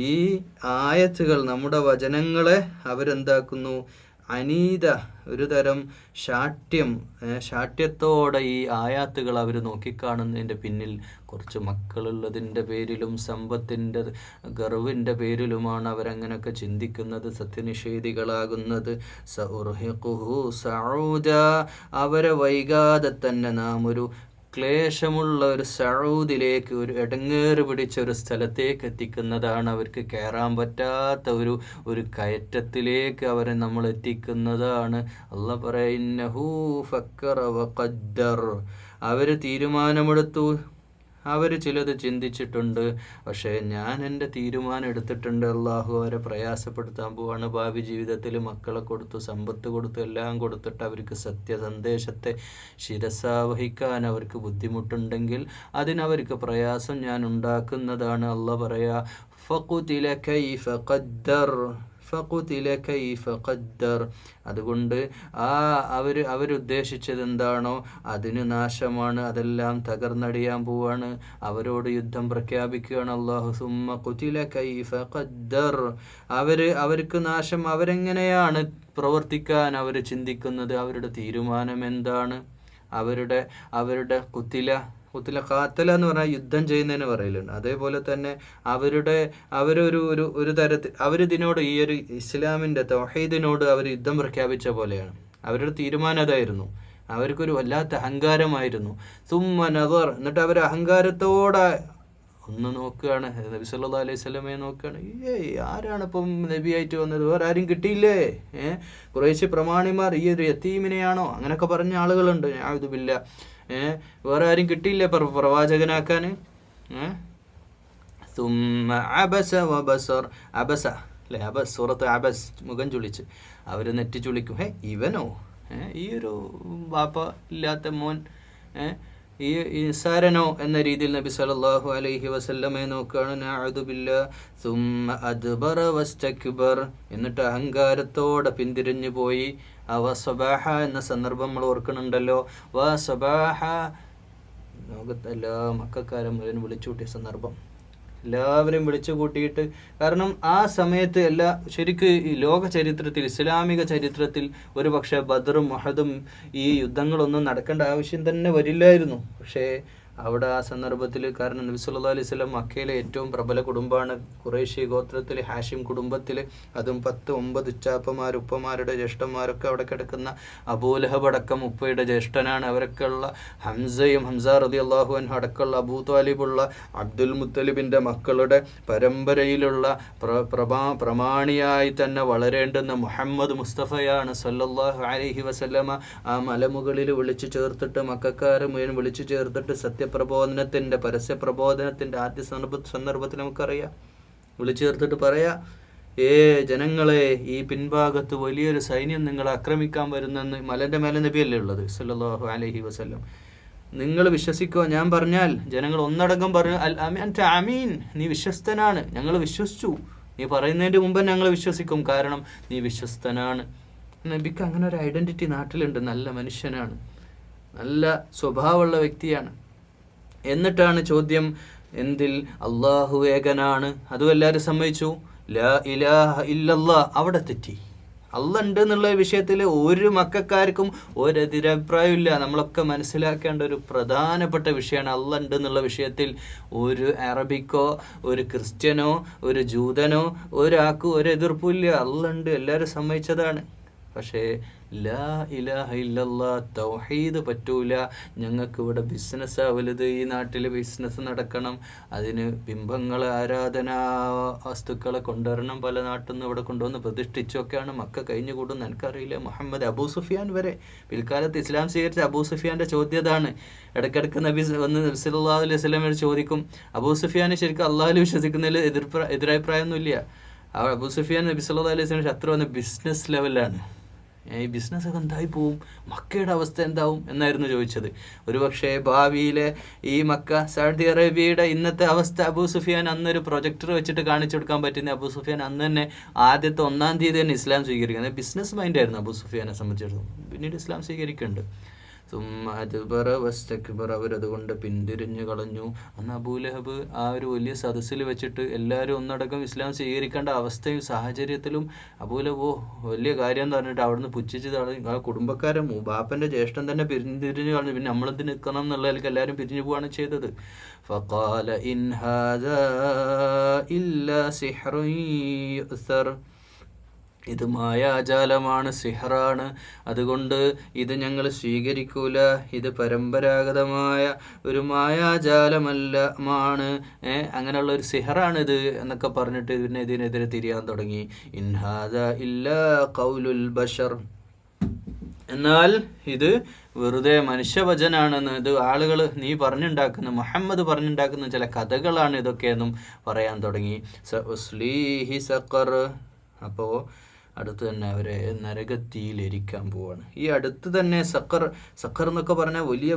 ഈ ആയത്തുകൾ, നമ്മുടെ വചനങ്ങളെ അവരെന്താക്കുന്നു? അനീത, ഒരു തരം ശാഠ്യത്തോടെ ഈ ആയാത്തുകൾ അവർ നോക്കിക്കാണുന്നതിൻ്റെ പിന്നിൽ കുറച്ച് മക്കളുള്ളതിൻ്റെ പേരിലും സമ്പത്തിൻ്റെ ഗർവിൻ്റെ പേരിലുമാണ് അവരങ്ങനെയൊക്കെ ചിന്തിക്കുന്നത്, സത്യനിഷേധികളാകുന്നത്. സഉർഹിഖുഹു സഊദ, അവരെ വൈകാതെ തന്നെ നാം ഒരു ക്ലേശമുള്ള ഒരു സഊദിലേക്ക്, ഒരു ഇടങ്ങേറ് പിടിച്ച ഒരു സ്ഥലത്തേക്ക് എത്തിക്കുന്നതാണ്. അവർക്ക് കയറാൻ പറ്റാത്ത ഒരു കയറ്റത്തിലേക്ക് അവരെ നമ്മൾ എത്തിക്കുന്നതാണ്. അല്ലാഹ് പറയുന്നു, ഇന്നഹു ഫക്കറ വഖദ്ദർ, അവർ തീരുമാനമെടുത്തു, അവർ ചിലത് ചിന്തിച്ചിട്ടുണ്ട്, പക്ഷേ ഞാൻ എൻ്റെ തീരുമാനം എടുത്തിട്ടുണ്ട്. അള്ളാഹു അവരെ പ്രയാസപ്പെടുത്താൻ പോവാണ്. ഭാവി ജീവിതത്തിൽ മക്കളെ കൊടുത്തു, സമ്പത്ത് കൊടുത്തു, എല്ലാം കൊടുത്തിട്ട് അവർക്ക് സത്യസന്ദേശത്തെ ശിരസാവഹിക്കാൻ അവർക്ക് ബുദ്ധിമുട്ടുണ്ടെങ്കിൽ അതിനവർക്ക് പ്രയാസം ഞാൻ ഉണ്ടാക്കുന്നതാണ്. അള്ളാഹ് പറയാ, ഫഖുതില കൈഫ ഖദ്ദർ, ഫഖുതില കൈഫ ഖദ്ദർ. അതുകൊണ്ട് അവരുദ്ദേശിച്ചത് എന്താണോ അതിന് നാശമാണ്, അതെല്ലാം തകർന്നടിയാൻ പോവാണ്. അവരോട് യുദ്ധം പ്രഖ്യാപിക്കുകയാണ് അല്ലാഹു. സുമ്മ ഖുതില കൈഫ ഖദ്ദർ, അവർക്ക് നാശം. അവരെങ്ങനെയാണ് പ്രവർത്തിക്കാൻ അവർ ചിന്തിക്കുന്നത്? അവരുടെ തീരുമാനം എന്താണ്? അവരുടെ ഖുത്തില ഖാത്തല എന്ന് പറഞ്ഞാൽ യുദ്ധം ചെയ്യുന്നതിന് പറയലുണ്ട്. അതേപോലെ തന്നെ അവരൊരു തരത്തിൽ അവരിതിനോട്, ഈ ഒരു ഇസ്ലാമിൻ്റെ തൗഹീദിനോട് അവർ യുദ്ധം പ്രഖ്യാപിച്ച പോലെയാണ്. അവരുടെ തീരുമാനം അതായിരുന്നു. അവർക്കൊരു വല്ലാത്ത അഹങ്കാരമായിരുന്നു. സുമ്മ നദർ, എന്നിട്ട് അവർ അഹങ്കാരത്തോടെ ഒന്ന് നോക്കുകയാണ്, നബി സല്ലല്ലാഹു അലൈഹി വസല്ലമയെ നോക്കുകയാണ്. ആരാണ് ഇപ്പം നബിയായിട്ട് വന്നത്? വേറെ ആരും കിട്ടിയില്ലേ? ഖുറൈശി പ്രമാണിമാർ ഈ ഒരു യതീമിനെയാണോ? അങ്ങനെയൊക്കെ പറഞ്ഞ ആളുകളുണ്ട്. യഅൂദു ബില്ലാ. വേറെ ആരും കിട്ടിയില്ലേ പ്രവാചകനാക്കാൻ? സുമ്മ അബസ വബസർ. അബസ അല്ലേ? സൂറത്ത് അബസ്, മുഖം ചുളിച്ച്. അവർ നെറ്റി ചുളിക്കും. ഇവനോ? ഈ ഒരു ബാപ്പ ഇല്ലാത്ത മോൻ, ഈ നിസാരനോ എന്ന രീതിയിൽ നബി സല്ലല്ലാഹു അലൈഹി വസല്ലമയെ നോക്കുകയാണ്. നഅൂദു ബില്ലാ. സുമ്മ അദ്ബറ വസ്തക്ബർ, എന്നിട്ട് അഹങ്കാരത്തോടെ പിന്തിരിഞ്ഞു പോയി. വസബാഹ എന്ന സന്ദർഭം നമ്മൾ ഓർക്കുന്നുണ്ടല്ലോ. വസബാഹ, ലോകത്തെ എല്ലാ മക്കക്കാരും മുഴുവൻ വിളിച്ചുകൂട്ടിയ സന്ദർഭം, എല്ലാവരെയും വിളിച്ചു കൂട്ടിയിട്ട്. കാരണം ആ സമയത്ത് ശരിക്ക് ഈ ലോക ചരിത്രത്തിൽ, ഇസ്ലാമിക ചരിത്രത്തിൽ ഒരു പക്ഷേ ബദറും ഉഹദും ഈ യുദ്ധങ്ങളൊന്നും നടക്കേണ്ട ആവശ്യം തന്നെ വരില്ലായിരുന്നു. പക്ഷേ അവിടെ ആ സന്ദർഭത്തിൽ, കാരണം നബി സല്ലല്ലാഹു അലൈഹി വസല്ലം മക്കയിലെ ഏറ്റവും പ്രബല കുടുംബമാണ് ഖുറൈശി ഗോത്രത്തിൽ, ഹാഷിം കുടുംബത്തിൽ. അതും 10-9 ഉച്ചാപ്പമാർ, ഉപ്പമാരുടെ ജ്യേഷ്ഠന്മാരൊക്കെ അവിടെ കിടക്കുന്ന അബൂലഹബ് അടക്കം ഉപ്പയുടെ ജ്യേഷ്ഠനാണ്. അവരൊക്കെ ഉള്ള ഹംസ റളിയല്ലാഹു അൻഹു അടക്കമുള്ള അബൂ ത്വാലിബുള്ള അബ്ദുൽ മുത്തലിബിൻ്റെ മക്കളുടെ പരമ്പരയിലുള്ള പ്രമാണിയായി തന്നെ വളരേണ്ടുന്ന മുഹമ്മദ് മുസ്തഫയാണ് സല്ലല്ലാഹു അലൈഹി വസല്ലമ. ആ മലമുകളിൽ വിളിച്ചു ചേർത്തിട്ട്, മക്കക്കാരെ മുഴുവൻ വിളിച്ചു ചേർത്തിട്ട് സത്യപ്രബോധനത്തിൻ്റെ, പരസ്യപ്രബോധനത്തിൻ്റെ ആദ്യ സന്ദർഭത്തിൽ നമുക്കറിയാം, വിളിച്ചു ചേർത്തിട്ട് പറയാം, ജനങ്ങളെ, ഈ പിൻഭാഗത്ത് വലിയൊരു സൈന്യം നിങ്ങളെ ആക്രമിക്കാൻ വരുന്നെന്ന്. മലൻ്റെ മേലെ നബിയല്ലേ ഉള്ളത് സല്ലല്ലാഹു അലൈഹി വസല്ലം. നിങ്ങൾ വിശ്വസിക്കുക, ഞാൻ പറഞ്ഞാൽ. ജനങ്ങൾ ഒന്നടങ്കം പറഞ്ഞു, അമീൻ, നീ വിശ്വസ്തനാണ്, ഞങ്ങൾ വിശ്വസിച്ചു. നീ പറയുന്നതിൻ്റെ മുമ്പ് ഞങ്ങൾ വിശ്വസിക്കും, കാരണം നീ വിശ്വസ്തനാണ്. നബിക്ക് അങ്ങനെ ഒരു ഐഡൻറ്റിറ്റി നാട്ടിലുണ്ട്. നല്ല മനുഷ്യനാണ്, നല്ല സ്വഭാവമുള്ള വ്യക്തിയാണ്. എന്നിട്ടാണ് ചോദ്യം, എന്തിൽ? അള്ളാഹു ഏകനാണ്, അതും എല്ലാവരും സമ്മതിച്ചു. ലാ ഇലാഹ ഇല്ലല്ലാ, അവിടെ തെറ്റി. അള്ളാഹ് ഉണ്ട് എന്നുള്ള വിഷയത്തിൽ ഒരു മക്കൾക്കാർക്കും ഒരെതിരഭിപ്രായമില്ല. നമ്മളൊക്കെ മനസ്സിലാക്കേണ്ട ഒരു പ്രധാനപ്പെട്ട വിഷയമാണ്. അള്ളാഹ് ഉണ്ട് എന്നുള്ള വിഷയത്തിൽ ഒരു അറബിക്കോ ഒരു ക്രിസ്ത്യനോ ഒരു ജൂതനോ ഒരാൾക്കും ഒരു എതിർപ്പില്ല. അള്ളാഹ് ഉണ്ട്, എല്ലാവരും സമ്മതിച്ചതാണ്. പക്ഷേ ലാ ഇലാഹ ഇല്ലല്ലാ, തൗഹീദ് പറ്റൂല. ഞങ്ങൾക്കിവിടെ ബിസിനസ്സാണ് വലുത്, ഈ നാട്ടിൽ ബിസിനസ് നടക്കണം, അതിന് ബിംബങ്ങളെ, ആരാധനാ വസ്തുക്കളെ കൊണ്ടുവരണം, പല നാട്ടിൽ നിന്ന് ഇവിടെ കൊണ്ടുവന്ന് പ്രതിഷ്ഠിച്ചൊക്കെയാണ് മക്ക കഴിഞ്ഞുകൂടുന്നത്. എനിക്കറിയില്ല. മുഹമ്മദ്, അബൂ സുഫിയാൻ വരെ പിൽക്കാലത്ത് ഇസ്ലാം സ്വീകരിച്ച അബൂ സുഫിയാൻ്റെ ചോദ്യതാണ്. ഇടയ്ക്കിടയ്ക്ക് നബി സല്ലല്ലാഹു അലൈഹി വസല്ലം ചോദിക്കും, അബൂ സുഫിയാൻ ശരിക്കും അള്ളാഹുവിൽ വിശ്വസിക്കുന്നതിൽ എതിരഭിപ്രായമൊന്നുമില്ല. അബൂ സുഫിയാൻ നബി സല്ലല്ലാഹു അലൈഹി വസല്ലം ശത്രു വന്ന ബിസിനസ് ലെവലാണ്. ഈ ബിസിനസ്സൊക്കെ എന്തായി പോവും, മക്കയുടെ അവസ്ഥ എന്താവും എന്നായിരുന്നു ചോദിച്ചത്. ഒരുപക്ഷെ ഭാവിയിലെ ഈ മക്ക, സൗദി അറേബ്യയുടെ ഇന്നത്തെ അവസ്ഥ അബൂ സുഫിയാൻ അന്നൊരു പ്രൊജക്ടർ വെച്ചിട്ട് കാണിച്ചു കൊടുക്കാൻ പറ്റുന്ന അബൂ സുഫിയാൻ അന്ന് തന്നെ ആദ്യത്തെ 1-ാം തീയതി തന്നെ ഇസ്ലാം സ്വീകരിക്കുന്നത്. ബിസിനസ് മൈൻഡായിരുന്നു അബൂ സുഫിയാനെ സംബന്ധിച്ചിടത്തോളം. പിന്നീട് ഇസ്ലാം സ്വീകരിക്കുന്നുണ്ട്. അവരതുകൊണ്ട് പിന്തിരിഞ്ഞു കളഞ്ഞു. അന്ന് അബൂലഹബ് ആ ഒരു വലിയ സദസ്സിൽ വെച്ചിട്ട് എല്ലാവരും ഒന്നടക്കം ഇസ്ലാം സ്വീകരിക്കേണ്ട അവസ്ഥയും സാഹചര്യത്തിലും അബൂലഹബ് വലിയ കാര്യം എന്ന് പറഞ്ഞിട്ട് അവിടുന്ന് പുച്ഛിച്ച് ആ കുടുംബക്കാരെ, ബാപ്പൻ്റെ ജ്യേഷ്ഠൻ തന്നെ പിന്തിരിഞ്ഞു കളഞ്ഞു. പിന്നെ നമ്മളെന്ത് നിൽക്കണം എന്നുള്ളതിലേക്ക് എല്ലാവരും പിരിഞ്ഞു പോവുകയാണ് ചെയ്തത്. ഫഖാല ഇൻ ഹാദാ ഇല്ലാ സിഹ്റുൻ യുഅ്സർ, ഇത് മായാജാലമാണ്, സിഹറാണ്, അതുകൊണ്ട് ഇത് ഞങ്ങൾ സ്വീകരിക്കൂല, ഇത് പരമ്പരാഗതമായ ഒരു മായാജാലമല്ല മാണ്, അങ്ങനെയുള്ള ഒരു സിഹറാണിത് എന്നൊക്കെ പറഞ്ഞിട്ട് ഇതിനെതിരെ തിരിയാൻ തുടങ്ങി. ഇൻ ഹാദാ ഇല്ലാ ഖൗലുൽ ബശർ, എന്നാൽ ഇത് വെറുതെ മനുഷ്യവചനാണെന്ന്, ഇത് ആളുകൾ നീ പറഞ്ഞുണ്ടാക്കുന്ന, മുഹമ്മദ് പറഞ്ഞുണ്ടാക്കുന്ന ചില കഥകളാണ് ഇതൊക്കെയെന്നും പറയാൻ തുടങ്ങി. സഉസ്ലീഹി സഖർ, അപ്പോൾ അടുത്ത് തന്നെ അവരെ നരകത്തിയിലിരിക്കാൻ പോവാണ്. ഈ അടുത്ത് തന്നെ സഖർ എന്നൊക്കെ പറഞ്ഞാൽ വലിയ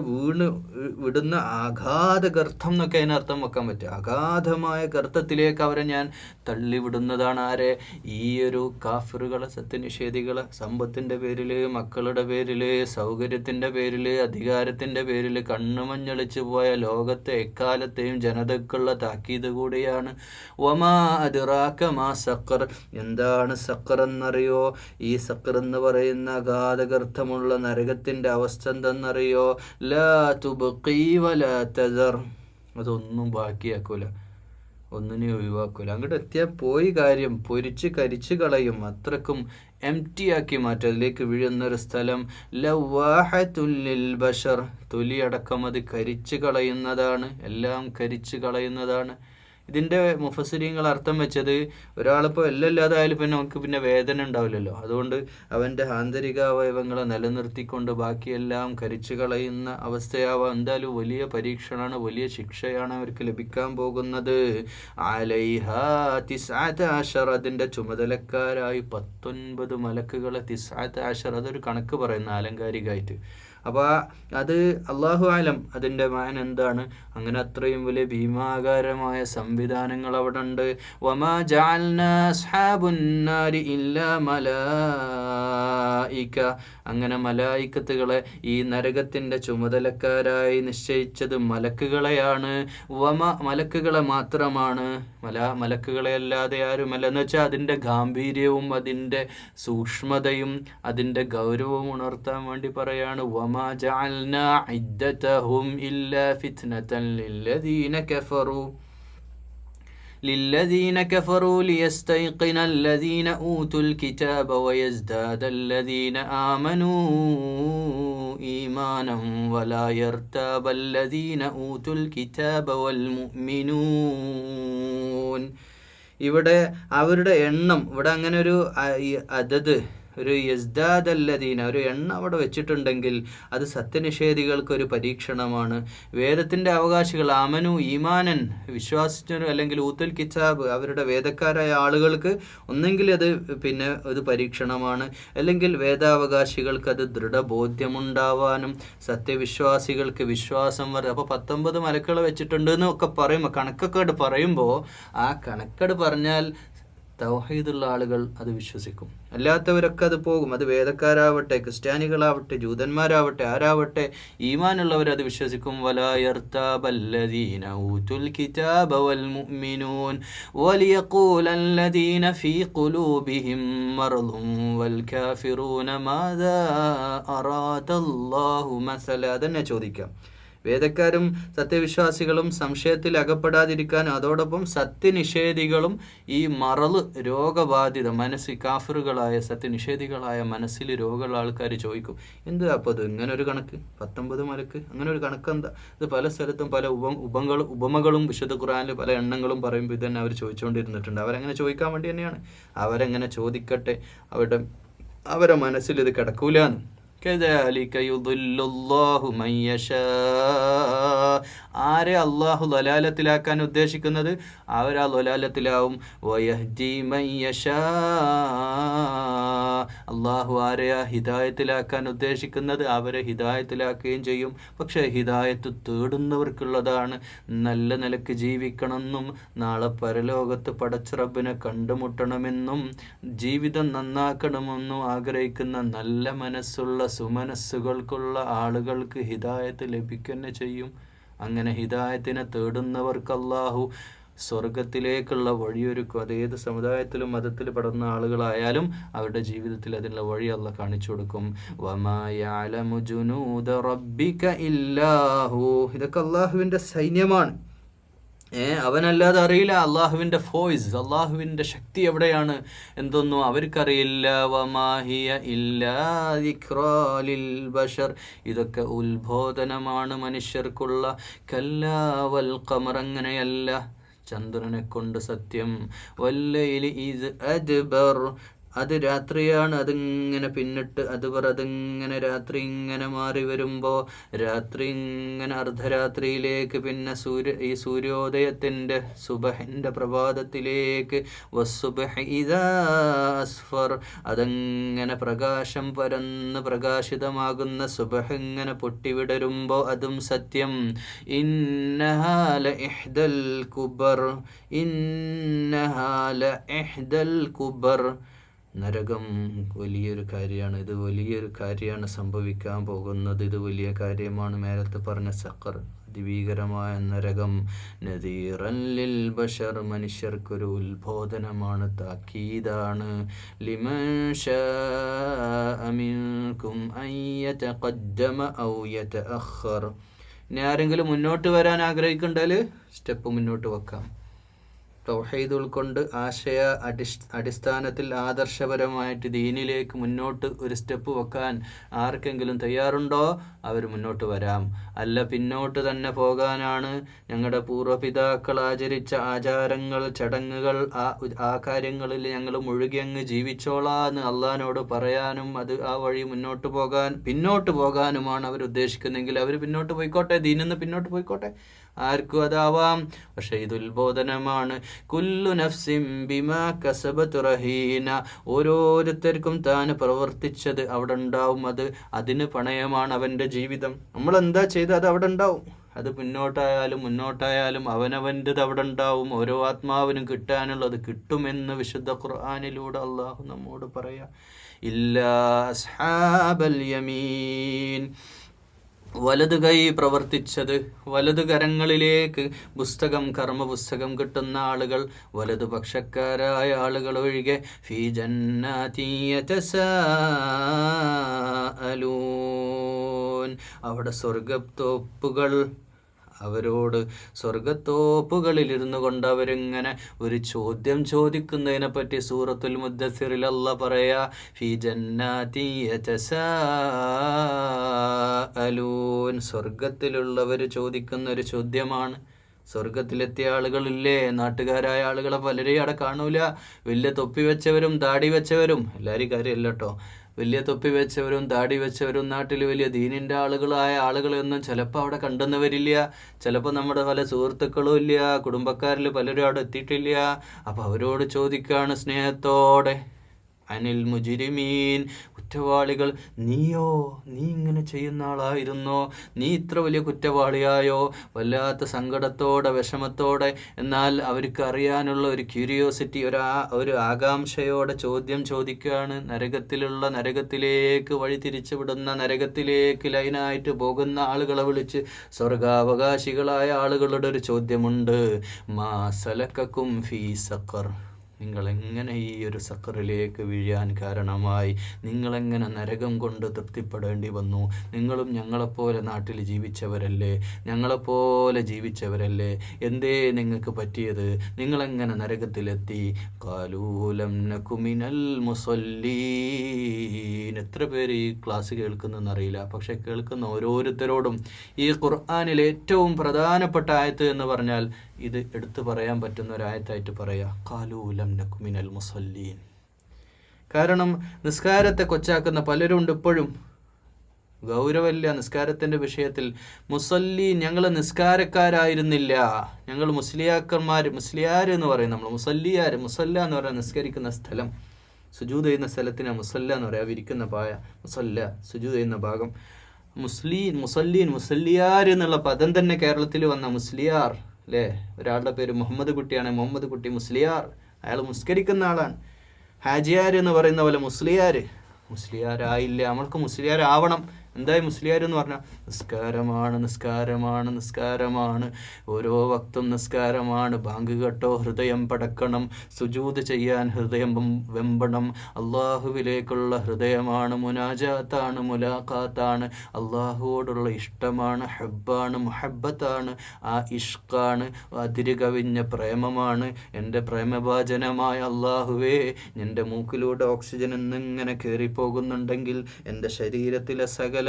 വിടുന്ന അഗാധ ഗർത്തം എന്നൊക്കെ അതിനർത്ഥം വെക്കാൻ പറ്റും. അഗാധമായ ഗർത്തത്തിലേക്ക് അവരെ ഞാൻ തള്ളിവിടുന്നതാണ്. ആരെ? ഈ ഒരു കാഫിറുകളെ, സത്യനിഷേധികളെ, സമ്പത്തിൻ്റെ പേരിൽ, മക്കളുടെ പേരിൽ, സൗകര്യത്തിൻ്റെ പേരിൽ, അധികാരത്തിൻ്റെ പേരിൽ കണ്ണുമഞ്ഞളിച്ചു പോയ ലോകത്തെ എക്കാലത്തെയും ജനതക്കുള്ള താക്കീത് കൂടിയാണ്. വമാ അദ്റാക മാ സഖർ, എന്താണ് സഖർ എന്നറിയോ? ഈ സഖർ എന്ന് പറയുന്ന അഗാധഗർത്തമുള്ള നരകത്തിൻ്റെ അവസ്ഥ എന്തെന്നറിയോ? ലാ തുബ്ഖി വലാ തദർ, അതൊന്നും ബാക്കിയാക്കൂല, ഒന്നിനെ ഒഴിവാക്കൂല. അങ്ങോട്ട് എത്തിയാൽ പോയി കാര്യം, പൊരിച്ച് കരിച്ച് കളയും. അത്രക്കും എംറ്റിയാക്കി മാറ്റും, അതിലേക്ക് വീഴുന്നൊരു സ്ഥലം. ലവാഹത്തുൽ ലിൽ ബഷർ, തൊലിയടക്കം അത് കരിച്ചു കളയുന്നതാണ്, എല്ലാം കരിച്ചു കളയുന്നതാണ്. ഇതിൻ്റെ മുഫസ്സിരീങ്ങൾ അർത്ഥം വെച്ചത്, ഒരാളിപ്പോൾ എല്ലല്ലാതായാലും പിന്നെ നമുക്ക് പിന്നെ വേദന ഉണ്ടാവില്ലല്ലോ, അതുകൊണ്ട് അവൻ്റെ ആന്തരിക അവയവങ്ങളെ നിലനിർത്തിക്കൊണ്ട് ബാക്കിയെല്ലാം കരിച്ചു കളയുന്ന അവസ്ഥയാവാം. എന്തായാലും വലിയ പരീക്ഷണമാണ്, വലിയ ശിക്ഷയാണ് അവർക്ക് ലഭിക്കാൻ പോകുന്നത്. അലൈഹാ തിസ്അത അശർ, അതിൻ്റെ ചുമതലക്കാരായി 19 മലക്കുകളെ. തിസ്അത അശർ അതൊരു കണക്ക് പറയുന്ന ആലങ്കാരികമായിട്ട്. അപ്പോൾ അത് അല്ലാഹു ആലം അതിൻ്റെ മാൻ എന്താണ്. അങ്ങനെ അത്രയും വലിയ ഭീമാകാരമായ സംവിധാനങ്ങൾ അവിടെ ഉണ്ട്. വമാ ജഅൽനാ അസ്ഹാബുന്നാരി ഇല്ലാ മലായിക, അങ്ങനെ മലായിക്കത്തുകളെ ഈ നരകത്തിൻ്റെ ചുമതലക്കാരായി നിശ്ചയിച്ചത് മലക്കുകളെയാണ്. മലക്കുകളെ മാത്രമാണ്, മലക്കുകളെ അല്ലാതെ ആരുമല്ല. എന്ന് വെച്ചാൽ അതിൻ്റെ ഗാംഭീര്യവും അതിൻ്റെ സൂക്ഷ്മതയും അതിൻ്റെ ഗൗരവവും ഉണർത്താൻ വേണ്ടി പറയാണ്. വമാ ജഅൽനാ ഇദ്ദതഹും ഇല്ലാ ഫിത്നതൻ للذين كفروا ليستيقن الذين أوتوا الكتاب ويزداد الذين آمنوا إيمانا ولا يرتاب الذين أوتوا الكتاب والمؤمنون. ഇവിടെ അവരുടെ എണ്ണം, ഇവിടെ അങ്ങനെ ഒരു അതത്, ഒരു യസ്ദാദല്ലദീന, ഒരു എണ്ണം അവിടെ വെച്ചിട്ടുണ്ടെങ്കിൽ അത് സത്യനിഷേധികൾക്കൊരു പരീക്ഷണമാണ്. വേദത്തിൻ്റെ അവകാശികൾ ആമനു ഈമാനൻ, വിശ്വാസിച്ചവർ, അല്ലെങ്കിൽ ഊത്തുൽ കിതാബ് അവരുടെ വേദക്കാരായ ആളുകൾക്ക് ഒന്നെങ്കിൽ അത് പിന്നെ ഒരു പരീക്ഷണമാണ്, അല്ലെങ്കിൽ വേദാവകാശികൾക്ക് അത് ദൃഢബോധ്യമുണ്ടാവാനും സത്യവിശ്വാസികൾക്ക് വിശ്വാസം വരെ. അപ്പോൾ 19 മലക്കുകളെ വെച്ചിട്ടുണ്ട് എന്നൊക്കെ പറയുമ്പോൾ, കണക്കൊക്കെ പറയുമ്പോൾ, ആ കണക്കട് പറഞ്ഞാൽ തൗഹീദുള്ള ആളുകൾ അത് വിശ്വസിക്കും, അല്ലാത്തവരൊക്കെ അത് പോകും. അത് വേദക്കാരാവട്ടെ, ക്രിസ്ത്യാനികളാവട്ടെ, ജൂതന്മാരാവട്ടെ, ആരാവട്ടെ, ഈമാനുള്ളവരത് വിശ്വസിക്കും. വലാ യർതാബല്ലദീന ഊതുൽ കിതാബ വൽ മുഅ്മിനൂൻ വലിയഖൂലല്ലദീന ഫീ ഖുലൂബിഹിം മർളുൻ വൽ കാഫിറൂന മാദാ അറാദല്ലാഹു മസല. അതന്നെ ചോദിക്കാം. വേദക്കാരും സത്യവിശ്വാസികളും സംശയത്തിൽ അകപ്പെടാതിരിക്കാൻ, അതോടൊപ്പം സത്യനിഷേധികളും ഈ മറള് രോഗബാധിത മനസ്സിൽ, കാഫിറുകളായ സത്യനിഷേധികളായ മനസ്സിൽ രോഗമുള്ള ആൾക്കാർ ചോദിക്കും, എന്താ അപ്പോൾ അത് ഇങ്ങനെ ഒരു കണക്ക്, 19 മലക്ക്, അങ്ങനെ ഒരു കണക്കെന്താ? ഇത് പല സ്ഥലത്തും പല ഉപമകളും വിശുദ്ധ ഖുർആനിൽ പല എണ്ണങ്ങളും പറയുമ്പോൾ ഇതന്നെ അവർ ചോദിച്ചുകൊണ്ടിരുന്നിട്ടുണ്ട്. അവരങ്ങനെ ചോദിക്കാൻ വേണ്ടി തന്നെയാണ്. അവരെങ്ങനെ ചോദിക്കട്ടെ, അവരുടെ മനസ്സിൽ ഇത് കിടക്കൂലാന്ന്. كذلك يضل الله من يشاء, ആരെ അള്ളാഹു ലലാലത്തിലാക്കാൻ ഉദ്ദേശിക്കുന്നത് അവരാ ലലാലത്തിലാവും. വയഹ്ദി മൻ യശാ, അള്ളാഹു ആരെയാ ഹിദായത്തിലാക്കാൻ ഉദ്ദേശിക്കുന്നത് അവരെ ഹിദായത്തിലാക്കുകയും ചെയ്യും. പക്ഷേ ഹിദായത്ത് തേടുന്നവർക്കുള്ളതാണ്. നല്ല നിലക്ക് ജീവിക്കണമെന്നും നാളെ പരലോകത്ത് പടച്ച റബ്ബിനെ കണ്ടുമുട്ടണമെന്നും ജീവിതം നന്നാക്കണമെന്നും ആഗ്രഹിക്കുന്ന നല്ല മനസ്സുള്ള സുമനസ്സുകൾക്കുള്ള ആളുകൾക്ക് ഹിദായത്ത് ലഭിക്കുക ചെയ്യും. അങ്ങനെ ഹിദായത്തിനെ തേടുന്നവർക്ക് അല്ലാഹു സ്വർഗത്തിലേക്കുള്ള വഴിയൊരുക്കും. അത് ഏത് സമുദായത്തിലും മതത്തിൽ പെടുന്ന ആളുകളായാലും അവരുടെ ജീവിതത്തിൽ അതിനുള്ള വഴി അല്ലാഹു കാണിച്ചു കൊടുക്കും. വമാ യഅലമു ജുനൂദ റബ്ബിക ഇല്ലാഹു, ഇതൊക്കെ അല്ലാഹുവിൻ്റെ സൈന്യമാണ്. അവനല്ലാതെ അറിയില്ല അള്ളാഹുവിൻ്റെ ഫോയ്സ്, അള്ളാഹുവിൻ്റെ ശക്തി എവിടെയാണ് എന്തൊന്നും അവർക്കറിയില്ല. വമാഹിയ ഇല്ലാ ദിക്റാ ലിൽ ബശർ, ഇതൊക്കെ ഉത്ബോധനമാണ് മനുഷ്യർക്കുള്ള. കല്ലാ വൽ ഖമർ, അങ്ങനെയല്ല, ചന്ദ്രനെ കൊണ്ട് സത്യം. വല്ലൈലി ഇദ് അദ്ബർ, അത് രാത്രിയാണ്, അതിങ്ങനെ പിന്നിട്ട് അതിങ്ങനെ രാത്രി ഇങ്ങനെ മാറി വരുമ്പോൾ, രാത്രി ഇങ്ങനെ അർദ്ധരാത്രിയിലേക്ക്, പിന്നെ ഈ സൂര്യോദയത്തിൻ്റെ സുബഹിൻ്റെ പ്രഭാതത്തിലേക്ക്. വസ്സുബ്ഹി ഇദാ അസ്ഫർ, അതങ്ങനെ പ്രകാശം പരന്ന് പ്രകാശിതമാകുന്ന സുബഹ് ഇങ്ങനെ പൊട്ടിവിടരുമ്പോൾ അതും സത്യം. ഇന്നഹാ ലഇഹ്ദൽ കുബർ, ഇന്നഹാ ലഇഹ്ദൽ കുബർ, നരകം വലിയൊരു കാര്യമാണ്. ഇത് വലിയൊരു കാര്യമാണ് സംഭവിക്കാൻ പോകുന്നത്. ഇത് വലിയ കാര്യമാണ്. നേരത്തെ പറഞ്ഞ സഖർ, അതിഭീകരമായ നരകം. നദീറൻ ലിൽ ബശർ, മനുഷ്യർക്കൊരു ഉത്ബോധനമാണ്, താക്കീതാണ്. ലിമൻ ശാഅ മിൻകും അൻ യതഖദ്ദമ ഔ യതഅഖർ, ഇനി ആരെങ്കിലും മുന്നോട്ട് വരാൻ ആഗ്രഹിക്കുന്നുണ്ടെങ്കിൽ സ്റ്റെപ്പ് മുന്നോട്ട് വെക്കാം. തൗഹീദ് ഉൾക്കൊണ്ട് അടിസ്ഥാനത്തിൽ ആദർശപരമായിട്ട് ദീനിലേക്ക് മുന്നോട്ട് ഒരു സ്റ്റെപ്പ് വെക്കാൻ ആർക്കെങ്കിലും തയ്യാറുണ്ടോ? അവർ മുന്നോട്ട് വരാം. അല്ല പിന്നോട്ട് തന്നെ പോകാനാണ് ഞങ്ങളുടെ പൂർവ്വപിതാക്കൾ ആചരിച്ച ആചാരങ്ങൾ, ചടങ്ങുകൾ, ആ കാര്യങ്ങളിൽ ഞങ്ങൾ മുഴുകി അങ്ങ് ജീവിച്ചോളാന്ന് അള്ളാഹിനോട് പറയാനും ആ വഴി പിന്നോട്ട് പോകാനുമാണ് അവർ ഉദ്ദേശിക്കുന്നതെങ്കിൽ അവർ പിന്നോട്ട് പോയിക്കോട്ടെ, ദീനിന്ന് പിന്നോട്ട് പോയിക്കോട്ടെ, ആർക്കും അതാവാം. പക്ഷെ ഇത് ഉത്ബോധനമാണ്. കുല്ലു നഫ്സിൻ ബിമാ കസബത് റഹീന, ഓരോരുത്തർക്കും താൻ പ്രവർത്തിച്ചത് അവിടെ ഉണ്ടാവും. അതിന് പണയമാണ് അവൻ്റെ ജീവിതം. നമ്മൾ എന്താ ചെയ്ത് അത് അവിടെ ഉണ്ടാവും. അത് മുന്നോട്ടായാലും അവനവൻ്റെത് അവിടെ ഉണ്ടാവും. ഓരോ ആത്മാവിനും കിട്ടാനുള്ളത് കിട്ടുമെന്ന് വിശുദ്ധ ഖുർആനിലൂടെ അള്ളാഹു നമ്മോട് പറയാം. ഇല്ലാ അസ്ഹാബൽ യമീൻ, വലത് കൈ പ്രവർത്തിച്ചത്, വലത് കരങ്ങളിലേക്ക് കർമ്മപുസ്തകം കിട്ടുന്ന ആളുകൾ, വലതു പക്ഷക്കാരായ ആളുകൾ ഒഴികെ, ഫീ ജന്നാതി യതസാഅലൂൻ, അവിടെ സ്വർഗത്തോപ്പുകൾ, അവരോട് സ്വർഗത്തോപ്പുകളിലിരുന്നു കൊണ്ട് അവരിങ്ങനെ ഒരു ചോദ്യം ചോദിക്കുന്നതിനെ പറ്റി സൂറത്തുൽ മുദ്ദസ്സിറിൽ അല്ലാഹ് പറയാ, ഫീ ജന്നാതി യതസാഅലൂൻ, സ്വർഗത്തിലുള്ളവർ ചോദിക്കുന്ന ഒരു ചോദ്യമാണ്. സ്വർഗത്തിലെത്തിയ ആളുകളില്ലേ, നാട്ടുകാരായ ആളുകളെ പലരെയും അവിടെ കാണൂല. വലിയ തൊപ്പി വെച്ചവരും ദാടി വെച്ചവരും, എല്ലാവരും കാര്യമല്ല കേട്ടോ, വലിയ തൊപ്പി വെച്ചവരും ദാടി വെച്ചവരും നാട്ടിൽ വലിയ ദീനിൻ്റെ ആളുകളായ ആളുകളൊന്നും ചിലപ്പോൾ അവിടെ കണ്ടെന്ന് വരില്ല. ചിലപ്പോൾ നമ്മുടെ പല സുഹൃത്തുക്കളും ഇല്ല, കുടുംബക്കാരിൽ പലരും അവിടെ എത്തിയിട്ടില്ല. അപ്പോൾ അവരോട് ചോദിക്കുകയാണ് സ്നേഹത്തോടെ, അനിൽ മുജിരിമീൻ, കുറ്റവാളികൾ, നീ ഇങ്ങനെ ചെയ്യുന്ന ആളായിരുന്നോ? നീ ഇത്ര വലിയ കുറ്റവാളിയായോ? വല്ലാത്ത സങ്കടത്തോടെ, വിഷമത്തോടെ, എന്നാൽ അവർക്ക് അറിയാനുള്ള ഒരു ക്യൂരിയോസിറ്റി, ഒരു ആകാംക്ഷയോടെ ചോദ്യം ചോദിക്കുകയാണ്. നരകത്തിലേക്ക് വഴി തിരിച്ചു വിടുന്ന, നരകത്തിലേക്ക് ലൈനായിട്ട് പോകുന്ന ആളുകളെ വിളിച്ച് സ്വർഗാവകാശികളായ ആളുകളുടെ ഒരു ചോദ്യമുണ്ട്, മാ സലക്കക്കും ഫീ സഖർ, നിങ്ങളെങ്ങനെ ഈ ഒരു സഖറിലേക്ക് വീഴാൻ കാരണമായി? നിങ്ങളെങ്ങനെ നരകം കൊണ്ട് തൃപ്തിപ്പെടേണ്ടി വന്നു? നിങ്ങളും ഞങ്ങളെപ്പോലെ നാട്ടിൽ ജീവിച്ചവരല്ലേ, എന്തേ നിങ്ങൾക്ക് പറ്റിയത്? നിങ്ങളെങ്ങനെ നരകത്തിലെത്തി? ഖാലൂലം നകു മിനൽ മുസല്ലീൻ. എത്ര പേര് ഈ ക്ലാസ് കേൾക്കുന്നതെന്നറിയില്ല, പക്ഷെ കേൾക്കുന്ന ഓരോരുത്തരോടും ഈ ഖുർആനിൽ ഏറ്റവും പ്രധാനപ്പെട്ട ആയത്ത് എന്ന് പറഞ്ഞാൽ ഇത് എടുത്തു പറയാൻ പറ്റുന്ന ഒരായത്തായിട്ട് പറയാം, ഖാലൂ ലം നകു മിനൽ മുസല്ലീൻ. കാരണം നിസ്കാരത്തെ കൊച്ചാക്കുന്ന പലരുണ്ട് ഇപ്പോഴും. ഗൗരവമില്ല നിസ്കാരത്തിൻ്റെ വിഷയത്തിൽ. മുസല്ലീൻ, ഞങ്ങൾ നിസ്കാരക്കാരായിരുന്നില്ല, ഞങ്ങൾ മുസ്ലിയാർ എന്ന് പറയും നമ്മൾ. മുസല്ല എന്ന് പറയുന്നത് നിസ്കരിക്കുന്ന സ്ഥലം, സുജൂദ് ചെയ്യുന്ന സ്ഥലത്തിന് മുസല്ല എന്ന് പറയാം. ഇരിക്കുന്ന പായ മുസല്ല, സുജൂദ് ചെയ്യുന്ന ഭാഗം. മുസല്ലിയാർ എന്നുള്ള പദം തന്നെ കേരളത്തിൽ വന്ന മുസ്ലിയാർ അല്ലേ. ഒരാളുടെ പേര് മുഹമ്മദ് കുട്ടിയാണ്, മുഹമ്മദ് കുട്ടി മുസ്ലിയാർ, അയാൾ മുസ്കരിക്കുന്ന ആളാണ്. ഹാജിയാർ എന്ന് പറയുന്ന പോലെ മുസ്ലിയാരായില്ല. നമ്മൾക്ക് മുസ്ലിയാരാവണം. എന്തായി മുസ്ലിയാർ എന്ന് പറഞ്ഞാൽ നിസ്കാരമാണ്, ഓരോ വക്തും നിസ്കാരമാണ്. ബാങ്ക് കേട്ടോ ഹൃദയം പടക്കണം, സുജൂദ് ചെയ്യാൻ ഹൃദയം വെമ്പണം, അള്ളാഹുവിലേക്കുള്ള ഹൃദയമാണ്, മുനാജാത്താണ്, മുലാഖാത്താണ്, അള്ളാഹുവോടുള്ള ഇഷ്ടമാണ്, ഹബ്ബാണ്, മുഹബ്ബത്താണ്, ആ ഇഷ്കാണ്, അതിരുകവിഞ്ഞ പ്രേമമാണ്. എൻ്റെ പ്രേമഭാജനമായ അള്ളാഹുവേ, എൻ്റെ മൂക്കിലൂടെ ഓക്സിജൻ എന്നിങ്ങനെ കയറിപ്പോകുന്നുണ്ടെങ്കിൽ, എൻ്റെ ശരീരത്തിലെ സകലമായ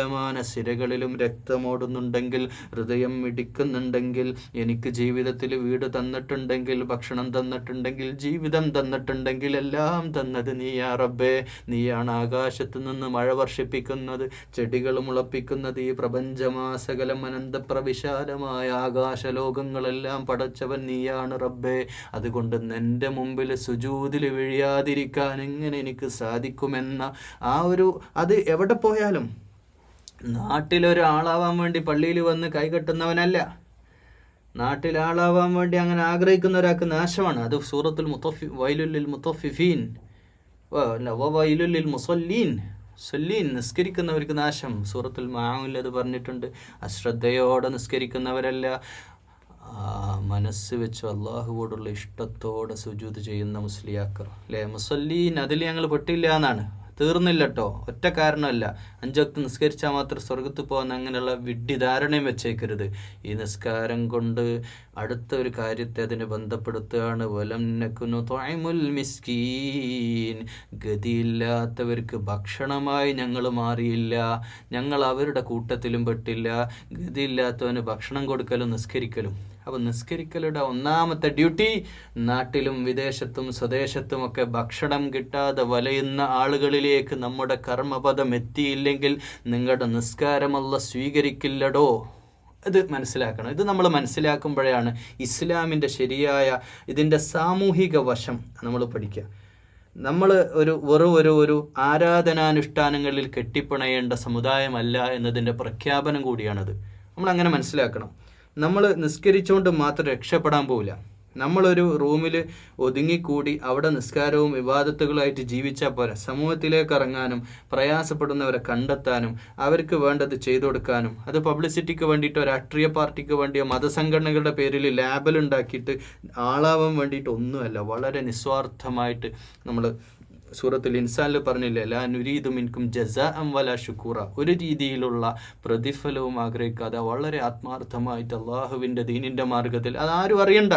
സിരകളിലും രക്തമോടുന്നുണ്ടെങ്കിൽ, ഹൃദയം മിടിക്കുന്നുണ്ടെങ്കിൽ, എനിക്ക് ജീവിതത്തിൽ വീട് തന്നിട്ടുണ്ടെങ്കിൽ, ഭക്ഷണം തന്നിട്ടുണ്ടെങ്കിൽ, ജീവിതം തന്നിട്ടുണ്ടെങ്കിൽ, എല്ലാം തന്നത് നീയാ റബ്ബേ. നീയാണ് ആകാശത്ത് നിന്ന് മഴ വർഷിപ്പിക്കുന്നത്, ചെടികൾ മുളപ്പിക്കുന്നത്, ഈ പ്രപഞ്ചമാസകലം അനന്തപ്രവിശാലമായ ആകാശലോകങ്ങളെല്ലാം പടച്ചവൻ നീയാണ് റബ്ബേ. അതുകൊണ്ട് എൻ്റെ മുമ്പിൽ സുജൂദിൽ വീഴാതിരിക്കാൻ എങ്ങനെ എനിക്ക് സാധിക്കുമെന്ന അത് എവിടെ പോയാലും, നാട്ടിലൊരാളാവാൻ വേണ്ടി പള്ളിയിൽ വന്ന് കൈകെട്ടുന്നവനല്ല, നാട്ടിലാളാവാൻ വേണ്ടി അങ്ങനെ ആഗ്രഹിക്കുന്ന ഒരാൾക്ക് നാശമാണ്. അത് സൂറത്തുൽ വൈലുൽ മുത്തഫിഫീൻ വൈലുൽ മുസല്ലീൻ, നിസ്കരിക്കുന്നവർക്ക് നാശം. സൂറത്തുൽ മാഊനിൽ അത് പറഞ്ഞിട്ടുണ്ട്. അശ്രദ്ധയോടെ നിസ്കരിക്കുന്നവരല്ല, മനസ്സ് വെച്ച് അള്ളാഹുവോടുള്ള ഇഷ്ടത്തോടെ സുജൂദ് ചെയ്യുന്ന മുസ്ലിയാക്കർ അല്ലേ. മുസല്ലീൻ അതിൽ ഞങ്ങൾ പെട്ടില്ല എന്നാണ്. തീർന്നില്ല കേട്ടോ, ഒറ്റ കാരണമല്ല. 5 വക്ത് നിസ്കരിച്ചാൽ മാത്രം സ്വർഗത്ത് പോകുന്ന അങ്ങനെയുള്ള വിഡ്ഢി ധാരണയും വെച്ചേക്കരുത്. ഈ നിസ്കാരം കൊണ്ട് അടുത്ത ഒരു കാര്യത്തെ അതിനെ ബന്ധപ്പെടുത്തുകയാണ്. വലം നകുനു തുഇമുൽ മിസ്കീൻ, ഗതിയില്ലാത്തവർക്ക് ഭക്ഷണമായി ഞങ്ങൾ മാറിയില്ല, ഞങ്ങൾ അവരുടെ കൂട്ടത്തിലും പെട്ടില്ല. ഗതിയില്ലാത്തവന് ഭക്ഷണം കൊടുക്കലും നിസ്കരിക്കലും. അപ്പോൾ നിസ്കരിക്കലുടെ ഒന്നാമത്തെ ഡ്യൂട്ടി, നാട്ടിലും വിദേശത്തും സ്വദേശത്തുമൊക്കെ ഭക്ഷണം കിട്ടാതെ വലയുന്ന ആളുകളിലേക്ക് നമ്മുടെ കർമ്മപദം എത്തിയില്ലെങ്കിൽ നിങ്ങളുടെ നിസ്കാരം അല്ലാഹ് സ്വീകരിക്കില്ലടോ. ഇത് മനസ്സിലാക്കണം. ഇത് നമ്മൾ മനസ്സിലാക്കുമ്പോഴാണ് ഇസ്ലാമിൻ്റെ ശരിയായ ഇതിൻ്റെ സാമൂഹിക വശം നമ്മൾ പഠിക്കുക. നമ്മൾ ഒരു ആരാധനാനുഷ്ഠാനങ്ങളിൽ കെട്ടിപ്പിണയേണ്ട സമുദായമല്ല എന്നതിൻ്റെ പ്രഖ്യാപനം കൂടിയാണത്. നമ്മളങ്ങനെ മനസ്സിലാക്കണം. നമ്മൾ നിസ്കരിച്ചുകൊണ്ട് മാത്രം രക്ഷപ്പെടാൻ പോവില്ല. നമ്മളൊരു റൂമിൽ ഒതുങ്ങിക്കൂടി അവിടെ നിസ്കാരവും വിവാദത്തുകളായിട്ട് ജീവിച്ചാൽ പോരാ. സമൂഹത്തിലേക്ക് ഇറങ്ങാനും പ്രയാസപ്പെടുന്നവരെ കണ്ടെത്താനും അവർക്ക് വേണ്ടത് ചെയ്തു കൊടുക്കാനും, അത് പബ്ലിസിറ്റിക്ക് വേണ്ടിയിട്ടോ രാഷ്ട്രീയ പാർട്ടിക്ക് വേണ്ടിയോ മതസംഘടനകളുടെ പേരിൽ ലാബൽ ഉണ്ടാക്കിയിട്ട് ആളാവാൻ വേണ്ടിയിട്ട് ഒന്നുമല്ല. വളരെ നിസ്വാർത്ഥമായിട്ട് നമ്മൾ സൂറത്തുൽ ഇൻസാനിൽ പറഞ്ഞില്ലേ, ലാ നുരീദു മിൻകും ജസാഅൻ വലാ ശുക്കൂറ, ഒരു രീതിയിലുള്ള പ്രതിഫലവും ആഗ്രഹിക്കാതെ വളരെ ആത്മാർത്ഥമായിട്ട് അള്ളാഹുവിൻ്റെ ദീനിൻ്റെ മാർഗത്തിൽ, അതാരും അറിയണ്ട,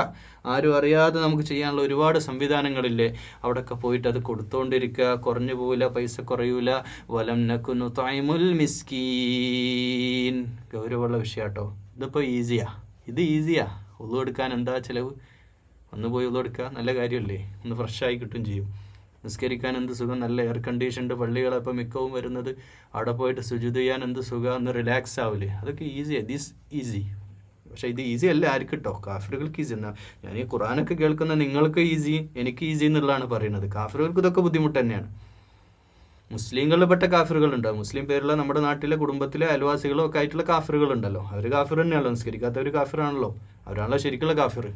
ആരും അറിയാതെ നമുക്ക് ചെയ്യാനുള്ള ഒരുപാട് സംവിധാനങ്ങളില്ലേ, അവിടെയൊക്കെ പോയിട്ട് അത് കൊടുത്തുകൊണ്ടിരിക്കുക. കുറഞ്ഞു പോവില്ല, പൈസ കുറയൂല. വലം നകുനു തുഇമുൽ മിസ്കീൻ, ഗൗരവമുള്ള വിഷയാട്ടോ. ഇതിപ്പോൾ ഇത് ഈസിയാ. ഉളു എടുക്കാൻ എന്താ ചിലവ്? ഒന്ന് പോയി ഉളു എടുക്കുക, നല്ല കാര്യമല്ലേ, ഒന്ന് ഫ്രഷായി കിട്ടും ചെയ്യും. നിസ്കരിക്കാൻ എന്ത് സുഖം, നല്ല എയർ കണ്ടീഷൻഡ് പള്ളികളപ്പോൾ മിക്കവും വരുന്നത്. അവിടെ പോയിട്ട് സുജൂദ് ചെയ്യാൻ എന്ത് സുഖം, ഒന്ന് റിലാക്സ് ആവില്ലേ. അതൊക്കെ ഈസി. പക്ഷേ ഇത് ഈസി അല്ല ആർക്ക് കേട്ടോ, കാഫിറുകൾക്ക് ഈസി. എന്നാൽ ഞാൻ ഈ ഖുർആനൊക്കെ കേൾക്കുന്ന നിങ്ങൾക്ക് ഈസി, എനിക്ക് ഈസി എന്നുള്ളതാണ് പറയുന്നത്. കാഫിറുകൾക്ക് ഇതൊക്കെ ബുദ്ധിമുട്ട് തന്നെയാണ്. മുസ്ലിങ്ങളിൽ പെട്ട കാഫിറുകളുണ്ടാവും. മുസ്ലിം പേരുള്ള നമ്മുടെ നാട്ടിലെ കുടുംബത്തിലെ അയൽവാസികളോ ഒക്കെ ആയിട്ടുള്ള കാഫിറുകളുണ്ടല്ലോ. അവർ കാഫിർ തന്നെയാണല്ലോ, നിസ്കരിക്കാത്തവർ കാഫിറാണല്ലോ. അവരാണല്ലോ ശരിക്കുള്ള കാഫിർ.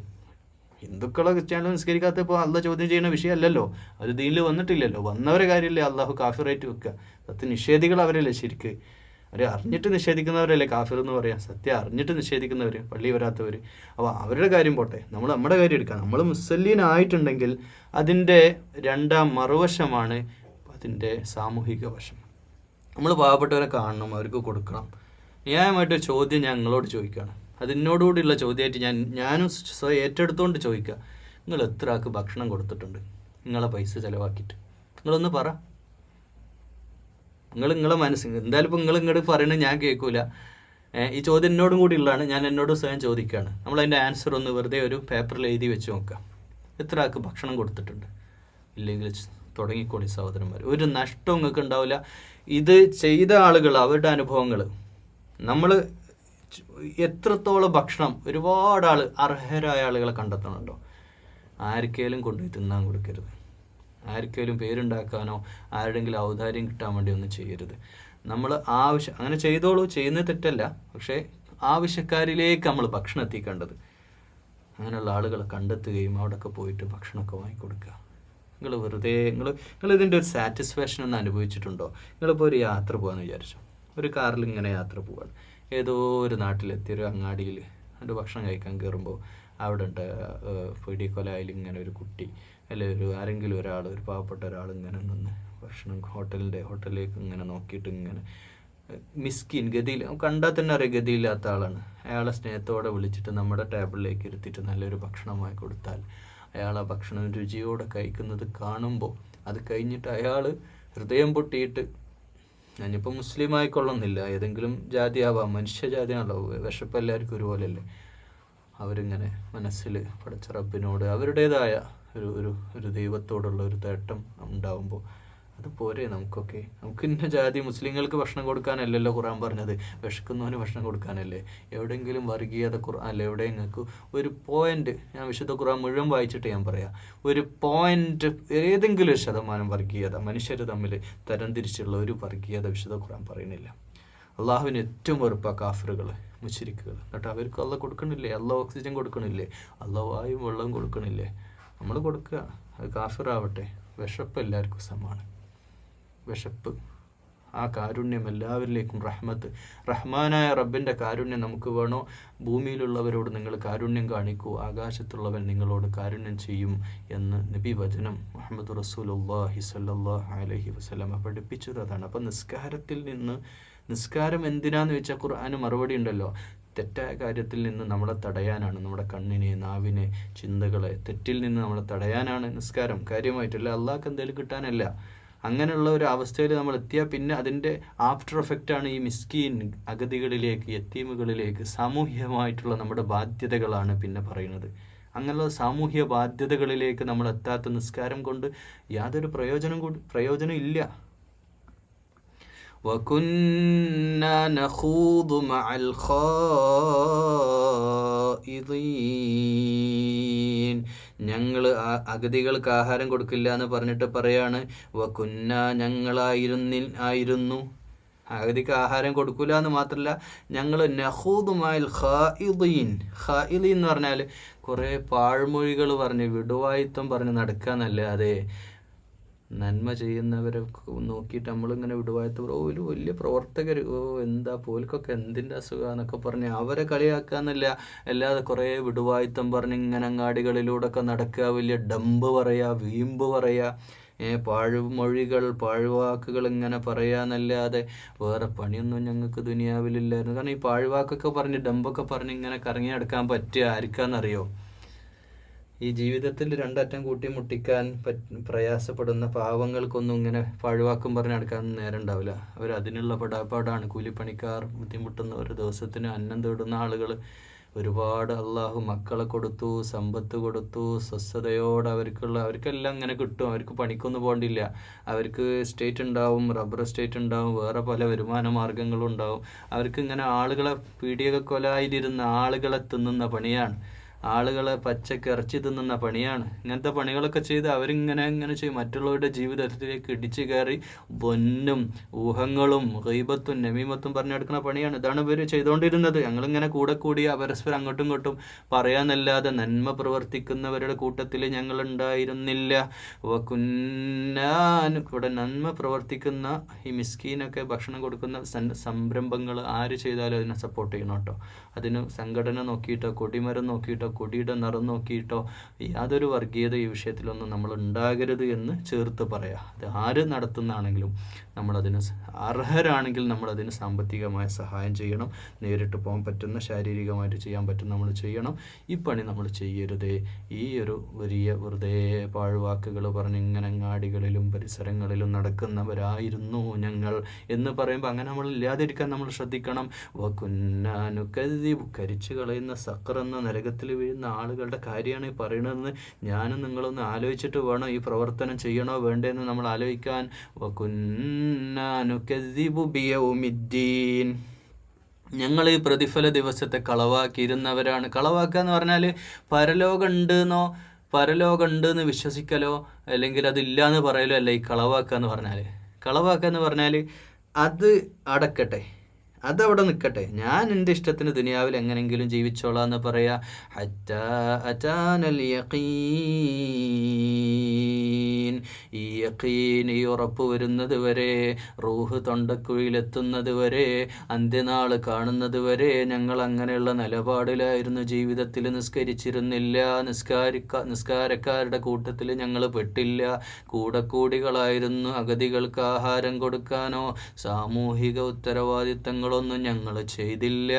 ഹിന്ദുക്കളോ ക്രിസ്ത്യാനികളോ നിസ്കരിക്കാത്ത ഇപ്പോൾ അള്ളാഹ് ചോദ്യം ചെയ്യുന്ന വിഷയമല്ലല്ലോ, അത് ദീനിൽ വന്നിട്ടില്ലല്ലോ. വന്നവരെ കാര്യമല്ലേ അള്ളാഹു കാഫിറായിട്ട് വെക്കുക. സത്യ നിഷേധികൾ അവരല്ലേ ശരിക്ക്, അവർ അറിഞ്ഞിട്ട് നിഷേധിക്കുന്നവരല്ലേ കാഫിർ എന്ന് പറയാം. സത്യം അറിഞ്ഞിട്ട് നിഷേധിക്കുന്നവർ, പള്ളി വരാത്തവർ. അപ്പോൾ അവരുടെ കാര്യം പോട്ടെ, നമ്മൾ നമ്മുടെ കാര്യം എടുക്കാം. നമ്മൾ മുസ്ലിനായിട്ടുണ്ടെങ്കിൽ അതിൻ്റെ രണ്ടാം മറുവശമാണ് അതിൻ്റെ സാമൂഹിക വശം. നമ്മൾ പാവപ്പെട്ടവരെ കാണണം, അവർക്ക് കൊടുക്കണം. ന്യായമായിട്ടൊരു ചോദ്യം ഞാൻ നിങ്ങളോട് ചോദിക്കുകയാണ്. അതിനോടുകൂടിയുള്ള ചോദ്യമായിട്ട് ഞാനും ഏറ്റെടുത്തുകൊണ്ട് ചോദിക്കുക, നിങ്ങൾ എത്ര ആൾക്ക് ഭക്ഷണം കൊടുത്തിട്ടുണ്ട് നിങ്ങളെ പൈസ ചിലവാക്കിയിട്ട്? നിങ്ങളൊന്ന് പറ. നിങ്ങളെ മനസ്സിൽ എന്തായാലും ഇപ്പോൾ ഇങ്ങോട്ട് പറയണത് ഞാൻ കേൾക്കൂല. ഈ ചോദ്യം എന്നോടും കൂടി ഉള്ളതാണ്, ഞാൻ എന്നോട് സ്വയം ചോദിക്കുകയാണ്. നമ്മളതിൻ്റെ ആൻസർ ഒന്ന് വെറുതെ ഒരു പേപ്പറിൽ എഴുതി വെച്ച് നോക്കാം. എത്ര ആൾക്ക് ഭക്ഷണം കൊടുത്തിട്ടുണ്ട്? ഇല്ലെങ്കിൽ തുടങ്ങിക്കോളി സഹോദരന്മാർ. ഒരു നഷ്ടവും നിങ്ങൾക്ക് ഉണ്ടാവില്ല. ഇത് ചെയ്ത ആളുകൾ, അവരുടെ അനുഭവങ്ങൾ, നമ്മൾ എത്രത്തോളം ഭക്ഷണം ഒരുപാട് അർഹരായ ആളുകളെ കണ്ടെത്തണമല്ലോ. ആർക്കേലും കൊണ്ടുപോയി തിന്നാൻ കൊടുക്കരുത്. ആർക്കേലും പേരുണ്ടാക്കാനോ ആരുടെങ്കിലും ഔദാര്യം കിട്ടാൻ വേണ്ടി ഒന്നും ചെയ്യരുത്. നമ്മൾ അങ്ങനെ ചെയ്തോളൂ, ചെയ്യുന്നത് തെറ്റല്ല. പക്ഷേ ആവശ്യക്കാരിലേക്ക് നമ്മൾ ഭക്ഷണം എത്തിക്കേണ്ടത്. അങ്ങനെയുള്ള ആളുകളെ കണ്ടെത്തുകയും അവിടെയൊക്കെ പോയിട്ട് ഭക്ഷണമൊക്കെ വാങ്ങിക്കൊടുക്കുക. നിങ്ങൾ വെറുതെ നിങ്ങൾ ഇതിൻ്റെ ഒരു സാറ്റിസ്ഫാക്ഷൻ ഒന്ന് അനുഭവിച്ചിട്ടുണ്ടോ? നിങ്ങളിപ്പോൾ ഒരു യാത്ര പോകാമെന്ന് വിചാരിച്ചു, ഒരു കാറിൽ ഇങ്ങനെ യാത്ര പോവാണ്. ഏതോ ഒരു നാട്ടിലെത്തിയൊരു അങ്ങാടിയിൽ ഒരു ഭക്ഷണം കഴിക്കാൻ കയറുമ്പോൾ അവിടെ ഉണ്ട് പിടിക്കൊലായിൽ ഇങ്ങനെ ഒരു കുട്ടി, അല്ലെങ്കിൽ ആരെങ്കിലും ഒരാൾ, ഒരു പാവപ്പെട്ട ഒരാൾ ഇങ്ങനെ നിന്ന് ഭക്ഷണം ഹോട്ടലിലേക്ക് ഇങ്ങനെ നോക്കിയിട്ട് ഇങ്ങനെ മിസ്കിൻ, ഗതിയിൽ കണ്ടാൽ തന്നെ അറിയാം ഗതിയില്ലാത്ത ആളാണ്. അയാളെ സ്നേഹത്തോടെ വിളിച്ചിട്ട് നമ്മുടെ ടേബിളിലേക്ക് ഇരുത്തിയിട്ട് നല്ലൊരു ഭക്ഷണമായി കൊടുത്താൽ അയാൾ ആ ഭക്ഷണം രുചിയോടെ കഴിക്കുന്നത് കാണുമ്പോൾ, അത് കഴിഞ്ഞിട്ട് അയാൾ ഹൃദയം പൊട്ടിയിട്ട്, ഞാനിപ്പോൾ മുസ്ലിം ആയിക്കൊള്ളുന്നില്ല, ഏതെങ്കിലും ജാതിയാവാം, മനുഷ്യജാതിയാണല്ലോ, വിശപ്പ് എല്ലാവർക്കും ഒരുപോലെയല്ലേ, അവരിങ്ങനെ മനസ്സിൽ പടച്ച റബ്ബിനോട് അവരുടേതായ ഒരു ദൈവത്തോടുള്ള ഒരു തേട്ടം ഉണ്ടാവുമ്പോൾ അത് പോരെ നമുക്കൊക്കെ. നമുക്ക് ഇന്ന ജാതി മുസ്ലിങ്ങൾക്ക് ഭക്ഷണം കൊടുക്കാനല്ലല്ലോ ഖുർആൻ പറഞ്ഞത്, വിശക്കുന്നവന് ഭക്ഷണം കൊടുക്കാനല്ലേ. എവിടെയെങ്കിലും വർഗീയത ഖുർആനിൽ എവിടെ നിങ്ങൾക്ക് ഒരു പോയിന്റ്, ഞാൻ വിശുദ്ധ ഖുർആൻ മുഴുവൻ വായിച്ചിട്ട് ഞാൻ പറയാം, ഒരു പോയിന്റ്, ഏതെങ്കിലും ഒരു ശതമാനം വർഗീയത, മനുഷ്യർ തമ്മിൽ തരംതിരിച്ചുള്ള ഒരു വർഗീയത വിശുദ്ധ ഖുർആൻ പറയുന്നില്ല. അള്ളാഹുവിന് ഏറ്റവും വെറുപ്പാ കാഫിറുകൾ, മുശ്രിക്കുകൾ. എന്നിട്ട് അവർക്ക് അള്ളാഹ് കൊടുക്കണില്ലേ? അള്ളാഹ് ഓക്സിജൻ കൊടുക്കണില്ലേ? അള്ളാഹ് വായും വെള്ളവും കൊടുക്കണില്ലേ? നമ്മൾ കൊടുക്കുക. അത് കാഫിറാവട്ടെ. വിശപ്പ് എല്ലാവർക്കും സമാണ്. വിശപ്പ്, ആ കാരുണ്യം എല്ലാവരിലേക്കും, റഹ്മാനായ റബ്ബിൻ്റെ കാരുണ്യം നമുക്ക് വേണോ? ഭൂമിയിലുള്ളവരോട് നിങ്ങൾ കാരുണ്യം കാണിക്കൂ, ആകാശത്തുള്ളവൻ നിങ്ങളോട് കാരുണ്യം ചെയ്യും എന്ന് നബി വചനം മുഹമ്മദ് റസൂലുള്ളാഹി സ്വല്ലല്ലാഹു അലൈഹി വസല്ലമ പഠിപ്പിച്ചത് അതാണ്. അപ്പം നിസ്കാരം എന്തിനാന്ന് വെച്ചാൽ ഖുർആന് മറുപടി ഉണ്ടല്ലോ. തെറ്റായ കാര്യത്തിൽ നിന്ന് നമ്മളെ തടയാനാണ്, നമ്മുടെ കണ്ണിനെ, നാവിനെ, ചിന്തകളെ തെറ്റിൽ നിന്ന് നമ്മളെ തടയാനാണ് നിസ്കാരം. കാര്യമായിട്ടല്ല, അള്ളാഹ്ക്ക് എന്തെങ്കിലും കിട്ടാനല്ല. അങ്ങനെയുള്ള ഒരു അവസ്ഥയിൽ നമ്മൾ എത്തിയാൽ പിന്നെ അതിൻ്റെ ആഫ്റ്റർ എഫക്റ്റാണ് ഈ മിസ്കീൻ, അഗതികളിലേക്ക്, യത്തീമുകളിലേക്ക്, സാമൂഹ്യമായിട്ടുള്ള നമ്മുടെ ബാധ്യതകളാണ് പിന്നെ പറയുന്നത്. അങ്ങനെയുള്ള സാമൂഹ്യ ബാധ്യതകളിലേക്ക് നമ്മൾ എത്താത്ത നിസ്കാരം കൊണ്ട് യാതൊരു പ്രയോജനം ഇല്ല. وَكُنَّا نَخُوضُ مَعَ الْخَائِضِينَ. ഞങ്ങൾ അഗതികൾക്ക് ആഹാരം കൊടുക്കില്ല എന്ന് പറഞ്ഞിട്ട് പറയാണ്, വകുന്ന ഞങ്ങളായിരുന്നു അഗതിക്ക് ആഹാരം കൊടുക്കില്ല എന്ന് മാത്രമല്ല, ഞങ്ങൾ നഖൂദു മഅൽ ഖായിദീൻ. ഖായിദീൻ എന്ന് പറഞ്ഞാൽ കുറേ പാഴ്മൊഴികൾ പറഞ്ഞ് വിടുവായിത്തം പറഞ്ഞ് നടക്കാന്നല്ലാതെ നന്മ ചെയ്യുന്നവരെ നോക്കിയിട്ട് നമ്മളിങ്ങനെ വിടുവായത്ത് ഒരു വലിയ പ്രവർത്തകർ, എന്താ പോൽക്കൊക്കെ എന്തിൻ്റെ അസുഖമെന്നൊക്കെ പറഞ്ഞ് അവരെ കളിയാക്കാന്നല്ല, അല്ലാതെ കുറേ വിടുവായത്തം പറഞ്ഞ് ഇങ്ങനെ അങ്ങാടികളിലൂടെ ഒക്കെ നടക്കുക, വലിയ ഡമ്പ് പറയുക, വീമ്പ് പറയുക, പാഴ്മൊഴികൾ, പാഴ്വാക്കുകൾ ഇങ്ങനെ പറയാന്നല്ലാതെ വേറെ പണിയൊന്നും ഞങ്ങൾക്ക് ദുനിയാവിലില്ലായിരുന്നു. കാരണം ഈ പാഴ്വാക്കൊക്കെ പറഞ്ഞ് ഡമ്പൊക്കെ പറഞ്ഞ് ഇങ്ങനെ കറങ്ങി നടക്കാൻ പറ്റുക ആർക്കാന്നറിയോ? ഈ ജീവിതത്തിൽ രണ്ടറ്റം കൂട്ടി മുട്ടിക്കാൻ പ്രയാസപ്പെടുന്ന പാവങ്ങൾക്കൊന്നും ഇങ്ങനെ പാഴ്വാക്കും പറഞ്ഞ് നടക്കാൻ നേരം ഉണ്ടാവില്ല. അവർ അതിനുള്ള പെടാപ്പാടാണ്. കൂലിപ്പണിക്കാർ, ബുദ്ധിമുട്ടുന്ന ഒരു ദിവസത്തിന് അന്നം തേടുന്ന ആളുകൾ ഒരുപാട്. അള്ളാഹു മക്കളെ കൊടുത്തു, സമ്പത്ത് കൊടുത്തു, സ്വസ്ഥതയോടെ അവർക്കെല്ലാം ഇങ്ങനെ കിട്ടും. അവർക്ക് പണിക്കൊന്നും പോകണ്ടില്ല. അവർക്ക് എസ്റ്റേറ്റ് ഉണ്ടാവും, റബ്ബർ എസ്റ്റേറ്റ് ഉണ്ടാവും, വേറെ പല വരുമാന മാർഗങ്ങളും ഉണ്ടാവും. അവർക്ക് ഇങ്ങനെ ആളുകളെ പീഡിക കൊലായിരുന്ന ആളുകളെ തിന്നുന്ന പണിയാണ്, ആളുകളെ പച്ചക്ക് ഇറച്ചി തിന്നുന്ന പണിയാണ്. ഇങ്ങനത്തെ പണികളൊക്കെ ചെയ്ത് അവരിങ്ങനെ ചെയ്യും. മറ്റുള്ളവരുടെ ജീവിതത്തിലേക്ക് ഇടിച്ചു കയറി പൊന്നും ഊഹങ്ങളും ഗൈബത്തും നമീമത്തും പറഞ്ഞെടുക്കുന്ന പണിയാണ്. ഇതാണ് ഇവർ ചെയ്തുകൊണ്ടിരുന്നത്. ഞങ്ങളിങ്ങനെ കൂടെ കൂടി പരസ്പരം അങ്ങോട്ടും ഇങ്ങോട്ടും പറയാനല്ലാതെ നന്മ പ്രവർത്തിക്കുന്നവരുടെ കൂട്ടത്തിൽ ഞങ്ങൾ ഉണ്ടായിരുന്നില്ല. ഇവിടെ നന്മ പ്രവർത്തിക്കുന്ന ഈ മിസ്കീനൊക്കെ ഭക്ഷണം കൊടുക്കുന്ന സംരംഭങ്ങൾ ആര് ചെയ്താലും അതിനെ സപ്പോർട്ട് ചെയ്യണം കേട്ടോ. അതിന് സംഘടന നോക്കിയിട്ടോ കൊടിമരം നോക്കിയിട്ടോ കൊടിയുടെ നിറം നോക്കിയിട്ടോ യാതൊരു വർഗീയത ഈ വിഷയത്തിലൊന്നും നമ്മൾ ഉണ്ടാകരുത് എന്ന് ചേർത്ത് പറയാം. അത് ആര് നടത്തുന്നതാണെങ്കിലും നമ്മളതിന് അർഹരാണെങ്കിൽ നമ്മളതിന് സാമ്പത്തികമായ സഹായം ചെയ്യണം. നേരിട്ട് പോകാൻ പറ്റുന്ന, ശാരീരികമായിട്ട് ചെയ്യാൻ പറ്റുന്ന നമ്മൾ ചെയ്യണം. ഈ പണി നമ്മൾ ചെയ്യരുതേ. ഈ ഒരു വലിയ വെറുതെ പാഴ്വാക്കുകൾ പറഞ്ഞ് ഇങ്ങനെ അങ്ങാടികളിലും പരിസരങ്ങളിലും നടക്കുന്നവരായിരുന്നു ഞങ്ങൾ എന്ന് പറയുമ്പോൾ അങ്ങനെ നമ്മൾ ഇല്ലാതിരിക്കാൻ നമ്മൾ ശ്രദ്ധിക്കണം. കരിച്ചു കളയുന്ന സഖർ എന്ന നരകത്തിൽ വീഴുന്ന ആളുകളുടെ കാര്യമാണ് ഈ പറയുന്നതെന്ന് ഞാനും നിങ്ങളൊന്ന് ആലോചിച്ചിട്ട് വേണം ഈ പ്രവർത്തനം ചെയ്യണോ വേണ്ടതെന്ന് നമ്മൾ ആലോചിക്കാൻ. ഞങ്ങൾ ഈ പ്രതിഫല ദിവസത്തെ കളവാക്കിയിരുന്നവരാണ്. കളവാക്കുക എന്ന് പറഞ്ഞാൽ പരലോകം ഉണ്ടെന്ന് വിശ്വസിക്കലോ അല്ലെങ്കിൽ അതില്ല എന്ന് പറയലോ അല്ല ഈ കളവാക്കുക എന്ന് പറഞ്ഞാൽ. കളവാക്കുക എന്ന് പറഞ്ഞാൽ അത് അടക്കട്ടെ, അതവിടെ നിൽക്കട്ടെ, ഞാൻ എൻ്റെ ഇഷ്ടത്തിന് ദുനിയാവിൽ എങ്ങനെയെങ്കിലും ജീവിച്ചോളാം എന്ന് പറയാ. ഹത്താ അതാനൽ യഖീൻ, ഈ യഖീൻ, ഈ ഉറപ്പ് വരുന്നത് വരെ, റൂഹ് തൊണ്ടക്കുഴിയിലെത്തുന്നത് വരെ, അന്ത്യനാൾ കാണുന്നത് വരെ ഞങ്ങൾ അങ്ങനെയുള്ള നിലപാടിലായിരുന്നു. ജീവിതത്തിൽ നിസ്കരിച്ചിരുന്നില്ല, നിസ്കാരക്കാരുടെ കൂട്ടത്തിൽ ഞങ്ങൾ പെട്ടില്ല, കൂടികളായിരുന്നു. അഗതികൾക്ക് ആഹാരം കൊടുക്കാനോ സാമൂഹിക ഉത്തരവാദിത്തങ്ങളോ ഒന്നും ഞങ്ങൾ ചെയ്തില്ല.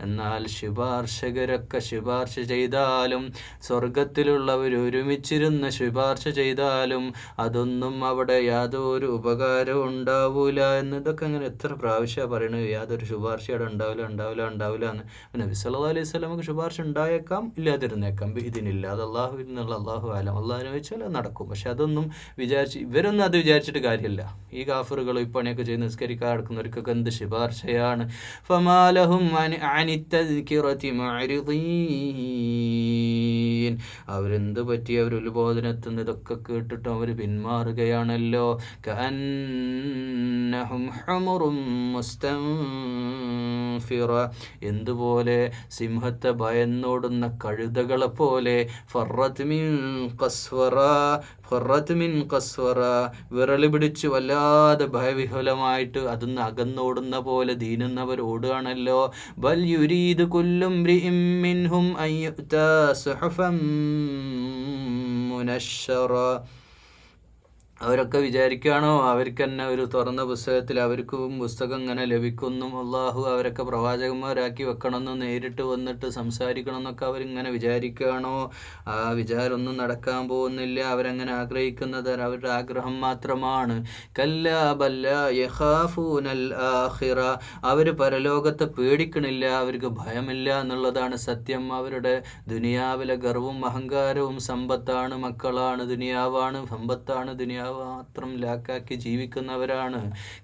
എന്നാൽ ശുപാർശകരൊക്കെ ശുപാർശ ചെയ്താലും, സ്വർഗത്തിലുള്ളവർ ഒരുമിച്ചിരുന്ന് ശുപാർശ ചെയ്താലും അതൊന്നും അവിടെ യാതൊരു ഉപകാരവും ഉണ്ടാവൂല എന്നതൊക്കെ അങ്ങനെ എത്ര പ്രാവശ്യമാണ് പറയണത്. യാതൊരു ശുപാർശ അവിടെ ഉണ്ടാവില്ല എന്ന്. നബി സല്ലല്ലാഹു അലൈഹി വസല്ലമക്ക് ശുപാർശ ഉണ്ടായേക്കാം, ഇല്ലാതിരുന്നേക്കാം. ഇതിനില്ല, അത് അള്ളാഹുവിൽ നിന്നുള്ള അള്ളാഹു ആലം. അള്ളാഹിനെ വെച്ചാൽ അത് നടക്കും. പക്ഷെ അതൊന്നും ഇവരൊന്നും അത് വിചാരിച്ചിട്ട് കാര്യമില്ല. ഈ കാഫറുകൾ ഈ പണിയൊക്കെ ചെയ്ത് നിസ്കരിക്കാൻ നടക്കുന്നവർക്കൊക്കെ എന്ത് ശുപാർശയാണ്. ഫമാലഹും അനി തദ്കിറതി മുഅ്രിദീൻ, അവരെന്ത് പറ്റി? അവർ ഉത്ബോധനത്തിൽ ഇതൊക്കെ കേട്ടിട്ടും അവർ പിന്മാറുകയാണല്ലോ. കഅന്നഹും ഹുമുറും മുസ്തൻഫിറ, എന്തുപോലെ? സിംഹത്തെ ഭയന്നോടുന്ന കഴുതകളെ പോലെ. ഫറത് മിൻ ഖസ്വറ, വിരൽ പിടിച്ച് വല്ലാതെ ഭയവിഹുലമായിട്ട് അതൊന്ന് അകന്നോടുന്ന പോലെ ദീനുന്നവർ ഓടുകയാണല്ലോ. ബൽ യുരീദു കുല്ലു ഇംറിഇൻ മിൻഹും അൻ യുഅ്താ സുഹഫൻ മുനശ്ശറ, അവരൊക്കെ വിചാരിക്കുകയാണോ അവർക്ക് തന്നെ ഒരു തുറന്ന പുസ്തകത്തിൽ അവർക്കും പുസ്തകം ഇങ്ങനെ ലഭിക്കുന്നു, അള്ളാഹു അവരൊക്കെ പ്രവാചകന്മാരാക്കി വെക്കണമെന്ന് നേരിട്ട് വന്നിട്ട് സംസാരിക്കണം എന്നൊക്കെ അവരിങ്ങനെ വിചാരിക്കുകയാണോ? ആ വിചാരമൊന്നും നടക്കാൻ പോകുന്നില്ല. അവരങ്ങനെ ആഗ്രഹിക്കുന്നത് അവരുടെ ആഗ്രഹം മാത്രമാണ്. കല്ലാ ബല്ലാ യഖാഫൂനൽ ആഖിറ. അവർ പരലോകത്തെ പേടിക്കണില്ല, അവർക്ക് ഭയമില്ല എന്നുള്ളതാണ് സത്യം. അവരുടെ ദുനിയാവിലെ ഗർവും അഹങ്കാരവും സമ്പത്താണ്, മക്കളാണ്, ദുനിയാവാണ്, സമ്പത്താണ്, ദുനിയാവ് മാത്രം ലാക്കാക്കി ജീവിക്കുന്നവരാണ്.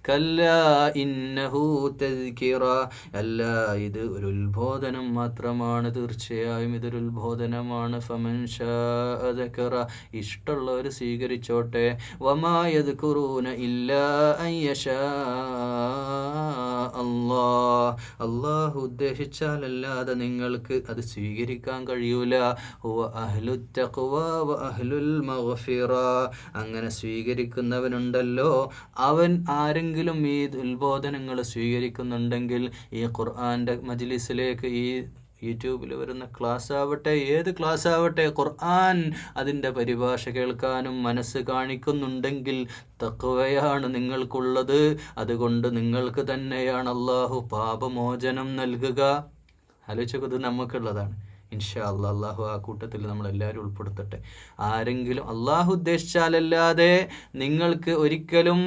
കല്ലാ ഇന്നഹു തദ്കിറ. അല്ല, ഇത് ഒരു ഉത്ബോധനം മാത്രമാണ്. തീർച്ചയായും ഇതൊരു ഉത്ബോധനമാണ്. ഫമൻ ശാഅ ദകറ. ഇഷ്ടമുള്ളവർ സ്വീകരിച്ചോട്ടെ. വമാ യദ്കുറൂന ഇല്ലാ അൻ യശാ അല്ലാഹ്. അള്ളാഹു ഉദ്ദേശിച്ചാലല്ലാതെ നിങ്ങൾക്ക് അത് സ്വീകരിക്കാൻ കഴിയൂല. ഹുവ അഹ്ലുത് തഖ്വ വ അഹ്ലുൽ മഗ്ഫിറ. അങ്ങനെ സ്വീകരിക്കുന്നവനുണ്ടല്ലോ, അവൻ ആരെങ്കിലും ഈ ഉത്ബോധനങ്ങൾ സ്വീകരിക്കുന്നുണ്ടെങ്കിൽ ഈ ഖുർആൻ്റെ മജ്ലിസിലേക്ക്, ഈ യൂട്യൂബിൽ വരുന്ന ക്ലാസ് ആവട്ടെ, ഏത് ക്ലാസ് ആവട്ടെ, ഖുർആൻ അതിൻ്റെ പരിഭാഷ കേൾക്കാനും മനസ്സ് കാണിക്കുന്നുണ്ടെങ്കിൽ തഖ്വയാണ് നിങ്ങൾക്കുള്ളത്. അതുകൊണ്ട് നിങ്ങൾക്ക് തന്നെയാണ് അള്ളാഹു പാപമോചനം നൽകുക. ആലോചിച്ചത് നമുക്കുള്ളതാണ്. ഇൻഷാ അല്ലാഹ് അള്ളാഹു ആ കൂട്ടത്തിൽ നമ്മളെല്ലാവരും ഉൾപ്പെടുത്തട്ടെ. ആരെങ്കിലും അള്ളാഹു ഉദ്ദേശിച്ചാലല്ലാതെ നിങ്ങൾക്ക് ഒരിക്കലും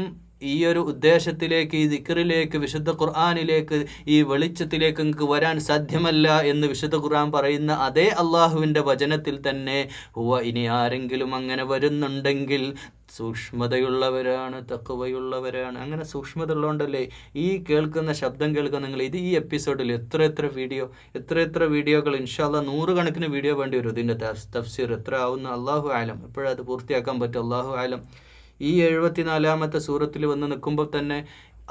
ഈ ഒരു ഉദ്ദേശത്തിലേക്ക്, ഈ ദിക്റിലേക്ക്, വിശുദ്ധ ഖുർആനിലേക്ക്, ഈ വെളിച്ചത്തിലേക്ക് നിങ്ങൾക്ക് വരാൻ സാധ്യമല്ല എന്ന് വിശുദ്ധ ഖുർആൻ പറയുന്ന അതേ അള്ളാഹുവിൻ്റെ വചനത്തിൽ തന്നെ ഹുവ. ഇനി ആരെങ്കിലും അങ്ങനെ വരുന്നുണ്ടെങ്കിൽ സൂക്ഷ്മതയുള്ളവരാണ്, തഖ്വയുള്ളവരാണ്. അങ്ങനെ സൂക്ഷ്മത ഉള്ളതുകൊണ്ടല്ലേ ഈ കേൾക്കുന്ന ശബ്ദം കേൾക്കുന്ന നിങ്ങൾ ഈ എപ്പിസോഡിൽ എത്ര വീഡിയോകൾ, ഇൻഷാ അല്ലാഹ് 100 കണക്കിന് വീഡിയോ വേണ്ടി വരും ഇതിൻ്റെ തഫ്സീർ. എത്ര ആവുന്ന അള്ളാഹു ആലം, എപ്പോഴത് പൂർത്തിയാക്കാൻ പറ്റും അള്ളാഹു ആലം. ഈ 74-ാമത്തെ സൂറത്തിൽ വന്ന് നിൽക്കുമ്പോൾ തന്നെ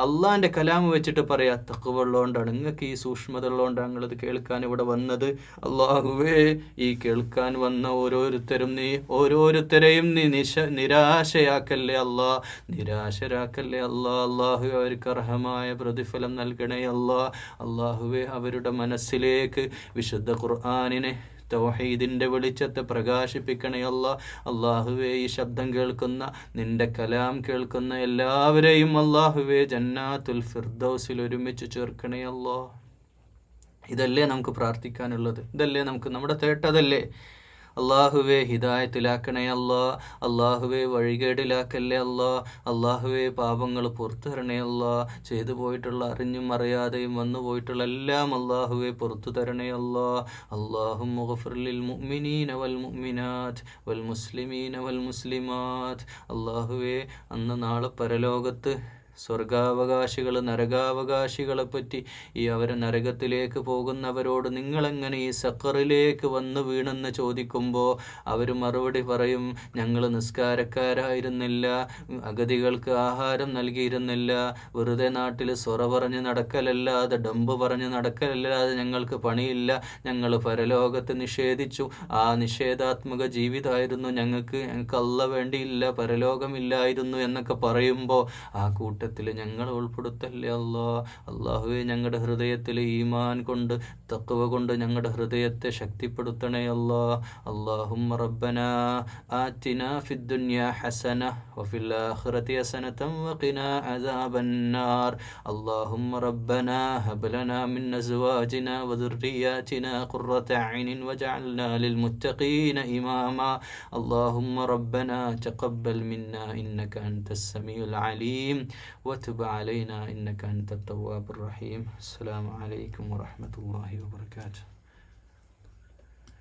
അള്ളാഹിൻ്റെ കലാമ് വെച്ചിട്ട് പറയാം, തഖ്വ ഉള്ളതുകൊണ്ടാണ്, നിങ്ങൾക്ക് ഈ സൂക്ഷ്മത ഉള്ളതുകൊണ്ടാണ് നിങ്ങളിത് കേൾക്കാൻ ഇവിടെ വന്നത്. അള്ളാഹുവേ, ഈ കേൾക്കാൻ വന്ന ഓരോരുത്തരെയും നീ നിരാശയാക്കല്ലേ അല്ലാ, നിരാശരാക്കല്ലേ അല്ലാ. അള്ളാഹു അവർക്ക് അർഹമായ പ്രതിഫലം നൽകണേ അല്ലാ. അള്ളാഹുവേ, അവരുടെ മനസ്സിലേക്ക് വിശുദ്ധ ഖുർആനിനെ, തൗഹീദിൻ്റെ വെളിച്ചത്തെ പ്രകാശിപ്പിക്കണേ അല്ലാ. അള്ളാഹുവേ, ഈ ശബ്ദം കേൾക്കുന്ന, നിൻ്റെ കലാം കേൾക്കുന്ന എല്ലാവരെയും അള്ളാഹുവേ ജന്നാത്തുൽ ഫിർദൗസിൽ ഒരുമിച്ച് ചേർക്കണേ അല്ലാ. ഇതല്ലേ നമുക്ക് പ്രാർത്ഥിക്കാനുള്ളത്, ഇതല്ലേ നമുക്ക് നമ്മുടെ തേട്ടതല്ലേ. അള്ളാഹുവേ, ഹിദായത്തിലാക്കണേ അല്ലാ. അള്ളാഹുവേ, വഴികേടിലാക്കല്ലേ അല്ലാ. അള്ളാഹുവേ, പാപങ്ങൾ പുറത്തു തരണേ അല്ലാ. ചെയ്തു പോയിട്ടുള്ള, അറിഞ്ഞും അറിയാതെയും വന്നു പോയിട്ടുള്ള എല്ലാം അള്ളാഹുവേ പുറത്തു തരണേ അല്ലാ. അല്ലാഹുമ്മ ഗഫിർ ലിൽ മുഅ്മിനീന വൽ മുഅ്മിനാത്ത് വൽ മുസ്ലിമീന വൽ മുസ്ലിമാത്ത്. അള്ളാഹുവേ, അന്ന് നാളെ പരലോകത്ത് സ്വർഗാവകാശികൾ, നരകാവകാശികളെ പറ്റി, ഈ അവരെ നരകത്തിലേക്ക് പോകുന്നവരോട് നിങ്ങളെങ്ങനെ ഈ സഖറിലേക്ക് വന്ന് വീണെന്ന് ചോദിക്കുമ്പോൾ അവർ മറുപടി പറയും, ഞങ്ങൾ നിസ്കാരക്കാരായിരുന്നില്ല, അഗതികൾക്ക് ആഹാരം നൽകിയിരുന്നില്ല, വെറുതെ നാട്ടിൽ സൊറ പറഞ്ഞ് നടക്കലല്ലാതെ, ഡമ്പ് പറഞ്ഞ് നടക്കലല്ലാതെ ഞങ്ങൾക്ക് പണിയില്ല, ഞങ്ങൾ പരലോകത്ത് നിഷേധിച്ചു, ആ നിഷേധാത്മക ജീവിതമായിരുന്നു ഞങ്ങൾക്ക് അല്ല വേണ്ടിയില്ല, പരലോകമില്ലായിരുന്നു എന്നൊക്കെ പറയുമ്പോൾ ആ കൂട്ടത്തിൽ ഞങ്ങൾ ഉൾപ്പെടുത്തല്ലേ അല്ലാ. അള്ളാഹുവേ, ഞങ്ങളുടെ ഹൃദയത്തിൽ ഈമാൻ കൊണ്ട്, തഖ്വ കൊണ്ട് ഞങ്ങളുടെ ഹൃദയത്തെ ശക്തിപ്പെടുത്തണേ അല്ലാ. അല്ലാഹുമ്മ റബ്ബനാ ആതിനാ ഫിദ്ദുനിയാ ഹസന വഫിൽ ആഖിറതി ഹസനതൻ വഖിനാ അദാബന്നാർ. അല്ലാഹുമ്മ റബ്ബനാ ഹബ് ലനാ മിൻ അസ്വാജിനാ വദുർരിയാതിനാ ഖുർറത അയ്നിൻ വജഅൽനാ ലിൽമുത്തഖീന ഇമാമാ. അല്ലാഹുമ്മ റബ്ബനാ തഖബ്ബൽ മിന്നാ ഇന്നക അൻതസ് സമീഉൽ അലീം وتب علينا إنك أنت التواب الرحيم. السلام عليكم ورحمة الله وبركاته.